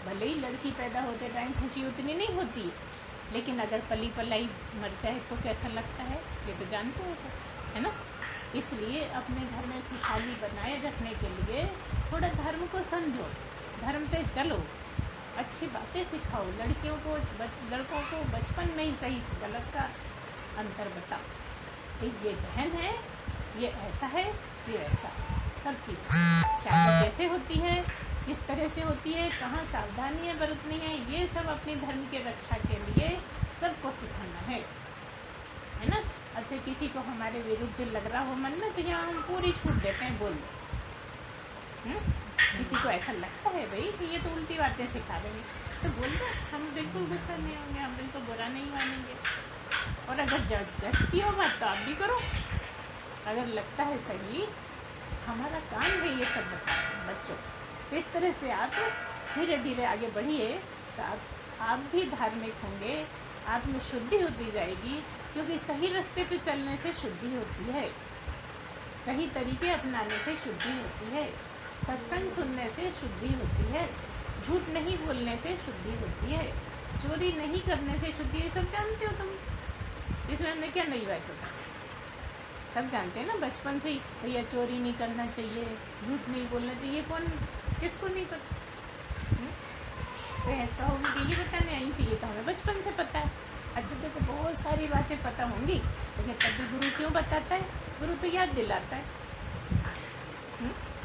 भले ही लड़की पैदा होते टाइम खुशी उतनी नहीं होती, लेकिन अगर पली पलाई मर जाए तो कैसा लगता है, ये तो जानते हो सब, है ना। इसलिए अपने घर में खुशहाली बनाए रखने के लिए थोड़ा धर्म को समझो, धर्म पे चलो, अच्छी बातें सिखाओ लड़कियों को, लड़कों को बचपन में ही सही से गलत का अंतर बताओ कि ये बहन है, ये ऐसा है, ये ऐसा, सब चीज़ शादी कैसे होती है, किस तरह से होती है, कहाँ सावधानियाँ बरतनी है, ये सब अपने धर्म के रक्षा के लिए सबको सिखाना है ना। अच्छा, किसी को हमारे विरुद्ध लग रहा हो मन में तो यहाँ हम पूरी छूट देते हैं, बोल दो। किसी को ऐसा लगता है भाई कि ये तो उल्टी बातें सिखा रहे हैं, तो बोल दो, हम बिल्कुल गुस्सा नहीं होंगे, हम बिल्कुल बुरा नहीं मानेंगे। और अगर जचती हो बात तो आप भी करो, अगर लगता है सही, हमारा काम है ये सब बताना बच्चों। तो इस तरह से आप धीरे धीरे आगे बढ़िए, तो आप भी धार्मिक होंगे, आप में शुद्धि होती जाएगी, क्योंकि सही रास्ते पे चलने से शुद्धि होती है, सही तरीके अपनाने से शुद्धि होती है, सत्संग सुनने से शुद्धि होती है, झूठ नहीं बोलने से शुद्धि होती है, चोरी नहीं करने से शुद्धि, ये सब जानते हो तुम, इसमें हमने क्या नई बात होता, सब जानते हैं ना बचपन से ही, भैया चोरी नहीं करना चाहिए, झूठ नहीं बोलना चाहिए, कौन किसको नहीं पता। तो कहोगे कि ये बताने आई थी, ये तो हमें बचपन से पता है। अच्छा देखो, बहुत सारी बातें पता होंगी, लेकिन तब भी गुरु क्यों बताता है, गुरु तो याद दिलाता है।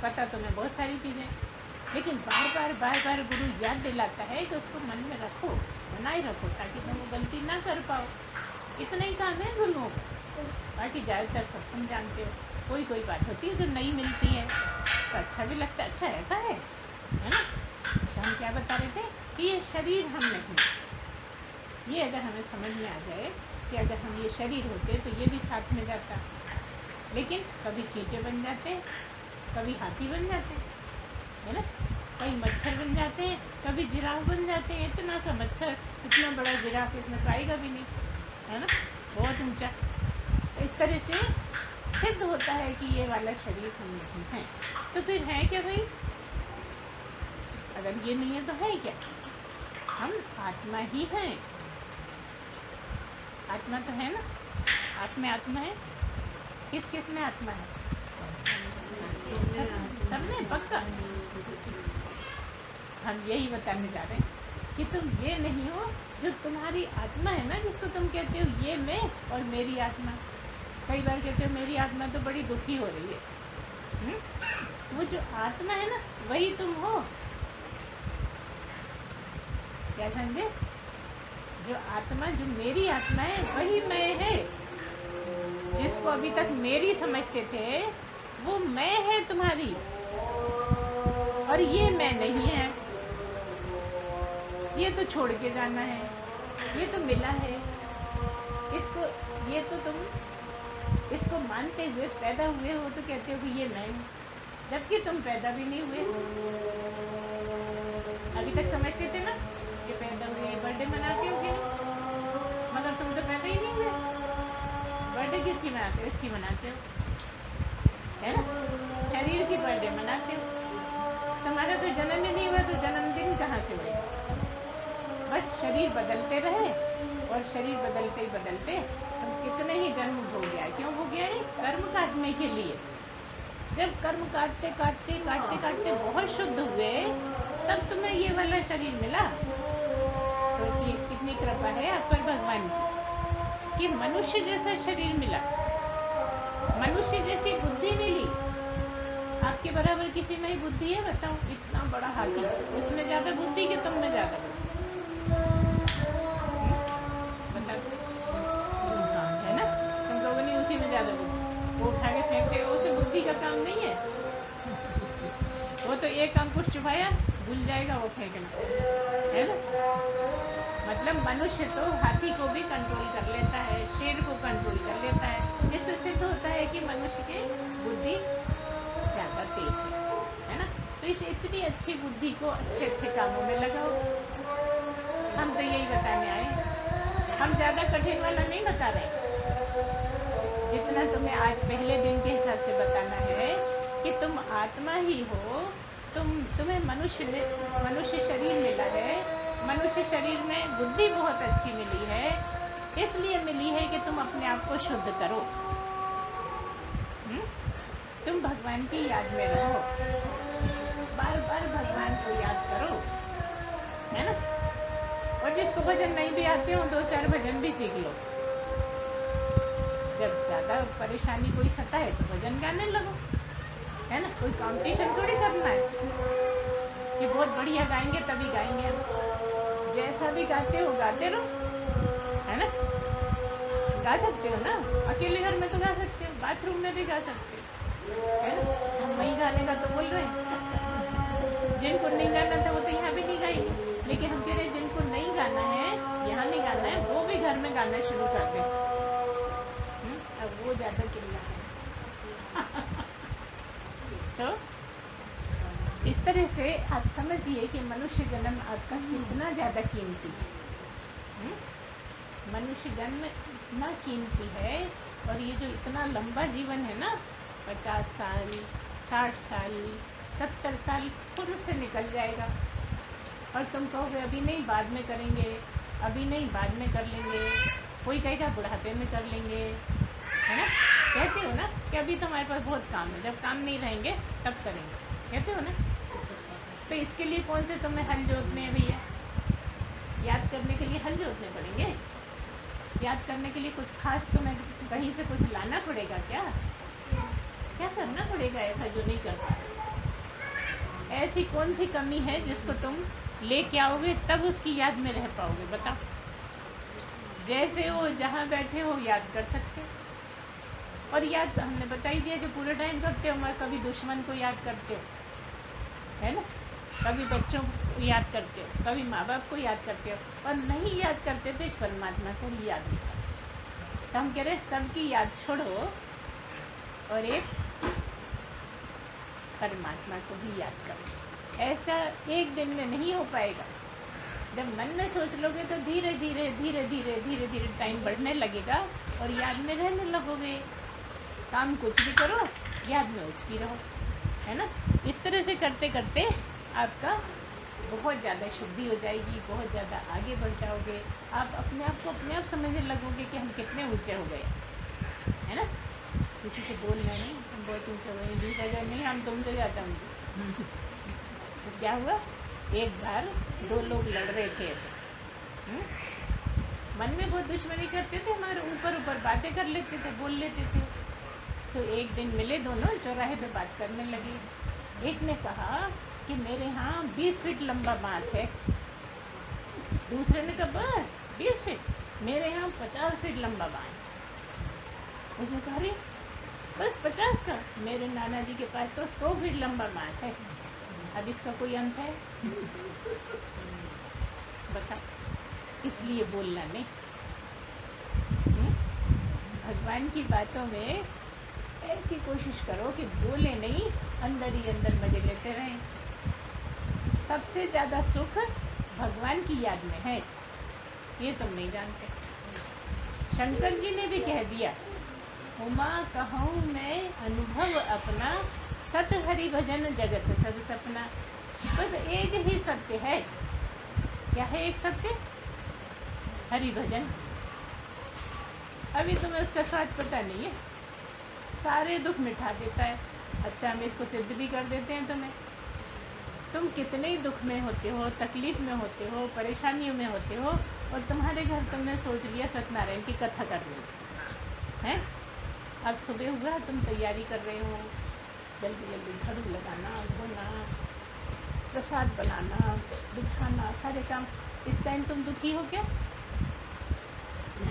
पता तुम्हें बहुत सारी चीज़ें, लेकिन बार बार गुरु याद दिलाता है कि उसको मन में रखो, बनाए रखो, ताकि तुम वो गलती ना कर पाओ। इतना ही काम है गुरुओं का, बाकी ज़्यादातर सब तुम जानते हो। कोई कोई बात होती है जो नई मिलती है तो अच्छा भी लगता है, अच्छा ऐसा है ना। तो हम क्या बता रहे थे कि ये शरीर हम नहीं, ये अगर हमें समझ में आ जाए कि अगर हम ये शरीर होते तो ये भी साथ में जाता, लेकिन कभी चींटे बन जाते, कभी हाथी बन जाते, है ना, कभी मच्छर बन जाते हैं, कभी जिराफ बन जाते हैं। इतना सा मच्छर, इतना बड़ा जिराफ इसमें तो आएगा भी नहीं, है ना, बहुत ऊंचा। इस तरह से सिद्ध होता है कि ये वाला शरीर हम नहीं है। तो फिर है क्या भाई, अगर ये नहीं है तो है क्या, हम आत्मा ही हैं, आत्मा तो है ना, आप में आत्मा है, किस किस में आत्मा है, सब में पक्का। हम यही बताने जा रहे हैं कि तुम ये नहीं हो, जो तुम्हारी आत्मा है ना, जिसको तुम कहते हो ये मैं और मेरी आत्मा, कई बार कहते हो मेरी आत्मा तो बड़ी दुखी हो रही है, वो जो आत्मा है ना वही तुम हो, क्या समझे, जो आत्मा, जो मेरी आत्मा है वही मैं है, जिसको अभी तक मेरी समझते थे वो मैं है तुम्हारी, और ये मैं नहीं है, ये तो छोड़ के जाना है, ये तो मिला है, इसको, ये तो तुम इसको मानते हुए पैदा हुए हो तो कहते हो कि ये मैं हूँ, जबकि तुम पैदा भी नहीं हुए। अभी तक समझते थे ना कि पैदा हुए, बर्थडे मनाते हो कि नहीं, मगर तुम तो पैदा ही नहीं हुए। बर्थडे किसकी मनाते हो, इसकी मनाते हो, है ना, शरीर की बर्थडे मनाते हो, तुम्हारा तो जन्म ही नहीं हुआ तो जन्मदिन कहाँ से हुएगा। बस शरीर बदलते रहे, और शरीर बदलते ही बदलते हम कितने ही जन्म भोग गया, क्यों भोग गया है, कर्म काटने के लिए। जब कर्म काटते काटते काटते काटते बहुत शुद्ध हुए, तब तुम्हें ये वाला शरीर मिला। सोचिए कितनी कृपा है आप पर भगवान की, कि मनुष्य जैसा शरीर मिला, मनुष्य जैसी बुद्धि मिली। आपके बराबर किसी में ही बुद्धि है, बताओ, इतना बड़ा हाथी, उसमें ज्यादा बुद्धि कि तुम में ज्यादा बुद्धि, बता दो, इंसान है ना, तुम कहोगे नहीं उसी में ज्यादा बुद्धि, वो उठा के फेंक देगा, उसे बुद्धि का काम नहीं है, वो तो एक अंकुश चुभाया भूल जाएगा वो फेंकना, है ना। मतलब मनुष्य तो हाथी को भी कंट्रोल कर लेता है, शेर को कंट्रोल कर लेता है। इससे सिद्ध होता है कि मनुष्य की बुद्धि ज़्यादा तेज है ना। तो इस इतनी अच्छी बुद्धि को अच्छे अच्छे कामों में लगाओ। हम तो यही बताने आए, हम ज़्यादा कठिन वाला नहीं बता रहे। जितना तुम्हें आज पहले दिन के हिसाब से बताना है कि तुम आत्मा ही हो, तुम्हें मनुष्य शरीर मिला है, मनुष्य शरीर में बुद्धि बहुत अच्छी मिली है, इसलिए मिली है कि तुम अपने आप को शुद्ध करो। तुम भगवान की याद में रहो, बार बार भगवान को याद करो, है ना। और जिसको भजन नहीं भी आते हो, 2-4 भजन भी सीख लो। जब ज़्यादा परेशानी कोई सताए तो भजन गाने लगो, है ना। कोई कंपटीशन थोड़ी करना है कि बहुत बढ़िया गाएंगे तभी गाएंगे हम। जैसा भी गाते हो गाते रहो, है ना। गा सकते हो ना, अकेले घर में तो गा सकते हो, बाथरूम में भी गा सकते हो, है ना। हम वही गाने का तो बोल रहे हैं। जिनको नहीं गाना था वो तो यहाँ भी नहीं गाएंगे, लेकिन हम कह रहे हैं जिनको नहीं गाना है, यहाँ नहीं गाना है, वो भी घर में गाना शुरू कर दें। अब वो ज़्यादा चिल्ला रहे हैं। तो इस तरह से आप समझिए कि मनुष्य जन्म आपका कितना ज़्यादा कीमती है। मनुष्य जन्म इतना कीमती है, और ये जो इतना लंबा जीवन है ना, 50 साल 60 साल 70 साल खुद से निकल जाएगा। और तुम कहोगे अभी नहीं बाद में करेंगे, अभी नहीं बाद में कर लेंगे, कोई कहेगा बुढ़ापे में कर लेंगे, है ना। कहते हो ना कि अभी तो हमारे पास बहुत काम है, जब काम नहीं रहेंगे तब करेंगे, कहते हो ना। तो इसके लिए कौन से तुम्हें हल जोतने हैं भैया? याद करने के लिए हल जोतने पड़ेंगे? याद करने के लिए कुछ खास तुम्हें कहीं से कुछ लाना पड़ेगा क्या? क्या करना पड़ेगा ऐसा जो नहीं कर पा रहे? ऐसी कौन सी कमी है जिसको तुम लेके आओगे तब उसकी याद में रह पाओगे? बताओ। जैसे हो जहाँ बैठे हो याद कर सकते हो। और याद हमने बता ही दिया कि पूरे टाइम करते हो, मगर कभी दुश्मन को याद करते हो, है ना। कभी बच्चों को याद करते हो, कभी माँ बाप को याद करते हो, और नहीं याद करते तो एक परमात्मा को भी याद नहीं करते। तो हम कह रहे हैं सबकी याद छोड़ो और एक परमात्मा को भी याद करो। ऐसा एक दिन में नहीं हो पाएगा। जब मन में सोच लोगे तो धीरे धीरे धीरे धीरे धीरे धीरे टाइम बढ़ने लगेगा और याद में रहने लगोगे। काम कुछ भी करो, याद में उसकी रहो, है ना। इस तरह से करते करते आपका बहुत ज़्यादा शुद्धि हो जाएगी, बहुत ज़्यादा आगे बढ़ जाओगे। आप अपने आप को अपने आप समझने लगोगे कि हम कितने ऊंचे हो गए, है ना। किसी से बोलना नहीं, हम बहुत ऊंचे हो गए, दूसरा जगह नहीं, हम तुमसे ज़्यादा ऊंचे। तो क्या हुआ, एक बार 2 लोग लड़ रहे थे ऐसे, मन में बहुत दुश्मनी करते थे, हमारे ऊपर ऊपर बातें कर लेते थे, बोल लेते थे। तो एक दिन मिले दोनों, चौराहे पे बात करने लगे। एक ने कहा कि मेरे यहाँ 20 फीट लंबा बाँस है। दूसरे ने कहा बस 20 फीट, मेरे यहाँ 50 फीट लंबा बाँस। उसने कहा अरे बस 50 का, मेरे नाना जी के पास तो 100 फीट लंबा बाँस है। अब इसका कोई अंत है? बता। इसलिए बोलना नहीं। भगवान की बातों में ऐसी कोशिश करो कि बोले नहीं, अंदर ही अंदर मजे लेते रहें। सबसे ज़्यादा सुख भगवान की याद में है, ये तुम नहीं जानते। शंकर जी ने भी कह दिया, उमा कहूँ मैं अनुभव अपना, सत हरि भजन जगत सब सपना। बस एक ही सत्य है। क्या है एक सत्य? हरि भजन। अभी तुम्हें उसका स्वाद पता नहीं है, सारे दुख मिटा देता है। अच्छा, हम इसको सिद्ध भी कर देते हैं तुम्हें। तुम कितने ही दुख में होते हो, तकलीफ में होते हो, परेशानियों में होते हो, और तुम्हारे घर तुमने सोच लिया सत्यनारायण की कथा करनी है। अब सुबह हुआ, तुम तैयारी कर रहे हो, जल्दी जल्दी झाड़ू लगाना, धोना, प्रसाद बनाना, बिछाना, सारे काम। इस टाइम तुम दुखी हो क्या?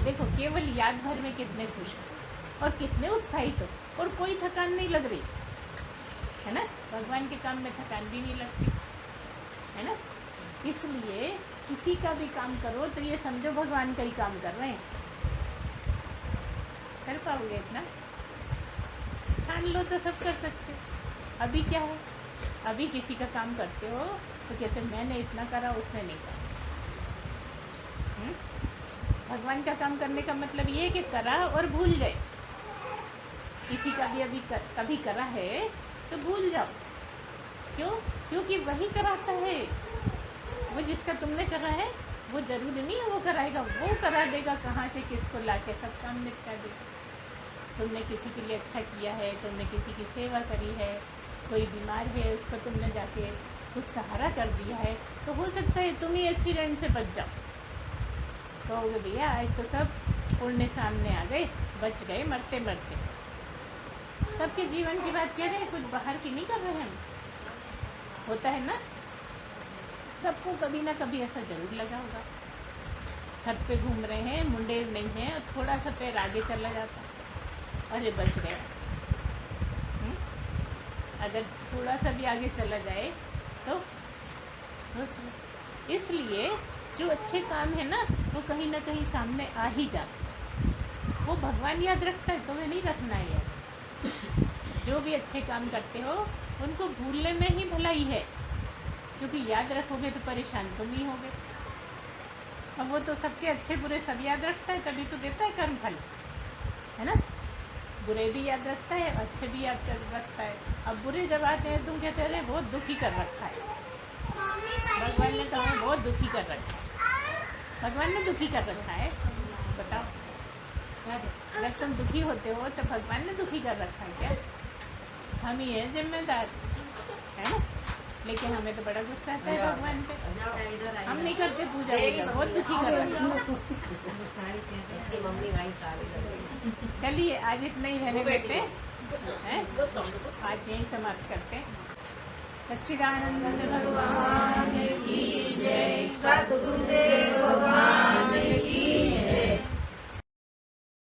देखो, केवल याद भर में कितने खुश हो और कितने उत्साहित हो, और कोई थकान नहीं लग रही, है ना। भगवान के काम में थकान भी नहीं लगती, है ना। इसलिए किसी का भी काम करो तो ये समझो भगवान का ही काम कर रहे हैं। कर पाओगे इतना? ठान लो तो सब कर सकते हो। अभी क्या है, अभी किसी का काम करते हो तो कहते मैंने इतना करा, उसने नहीं करा। भगवान का काम करने का मतलब ये है कि करा और भूल गए। किसी का भी अभी कभी करा है तो भूल जाओ। क्यों? क्योंकि वही कराता है। वो जिसका तुमने करा है वो जरूरी नहीं है वो कराएगा, वो करा देगा कहाँ से किसको लाके सब काम निपटा देगा। तुमने किसी के लिए अच्छा किया है, तुमने किसी की सेवा करी है, कोई बीमार है उसको तुमने जाके कुछ सहारा कर दिया है, तो हो सकता है तुम ही एक्सीडेंट से बच जाओ। कहोगे भैया आज तो सब पुण्य सामने आ गए, बच गए मरते मरते। सबके जीवन की बात कह रहे हैं, कुछ बाहर की नहीं कर रहे हैं हम। होता है ना, सबको कभी ना कभी ऐसा जरूर लगा होगा। छत पे घूम रहे हैं, मुंडेर नहीं है, और थोड़ा सा पैर आगे चला जाता, अरे बच गया। अगर थोड़ा सा भी आगे चला जाए तो इसलिए जो अच्छे काम है ना वो कहीं ना कहीं सामने आ ही जाते। वो भगवान याद रखता है, तुम्हें नहीं रखना है याद। जो भी अच्छे काम करते हो उनको भूलने में ही भलाई है, क्योंकि याद रखोगे तो परेशान तुम ही होगे। अब वो तो सबके अच्छे बुरे सब याद रखता है, तभी तो देता है कर्म फल, है ना। बुरे भी याद रखता है, अच्छे भी याद रखता है। अब बुरे जब आते हैं तुम कहते हैं बहुत दुखी कर रखा है, भगवान ने तो हमें बहुत दुखी कर रखा है। भगवान ने दुखी कर रखा है, बताओ। अगर तुम दुखी होते हो तो भगवान ने दुखी कर रखा है क्या? हम ही है जिम्मेदार, है ना। लेकिन हमें तो बड़ा गुस्सा आता है भगवान पे, हम नहीं करते पूजा, बहुत दुखी कर रखा है। चलिए आज इतना ही रहने देते हैं, आज यही समाप्त करते हैं। सच्चिदानंद भगवान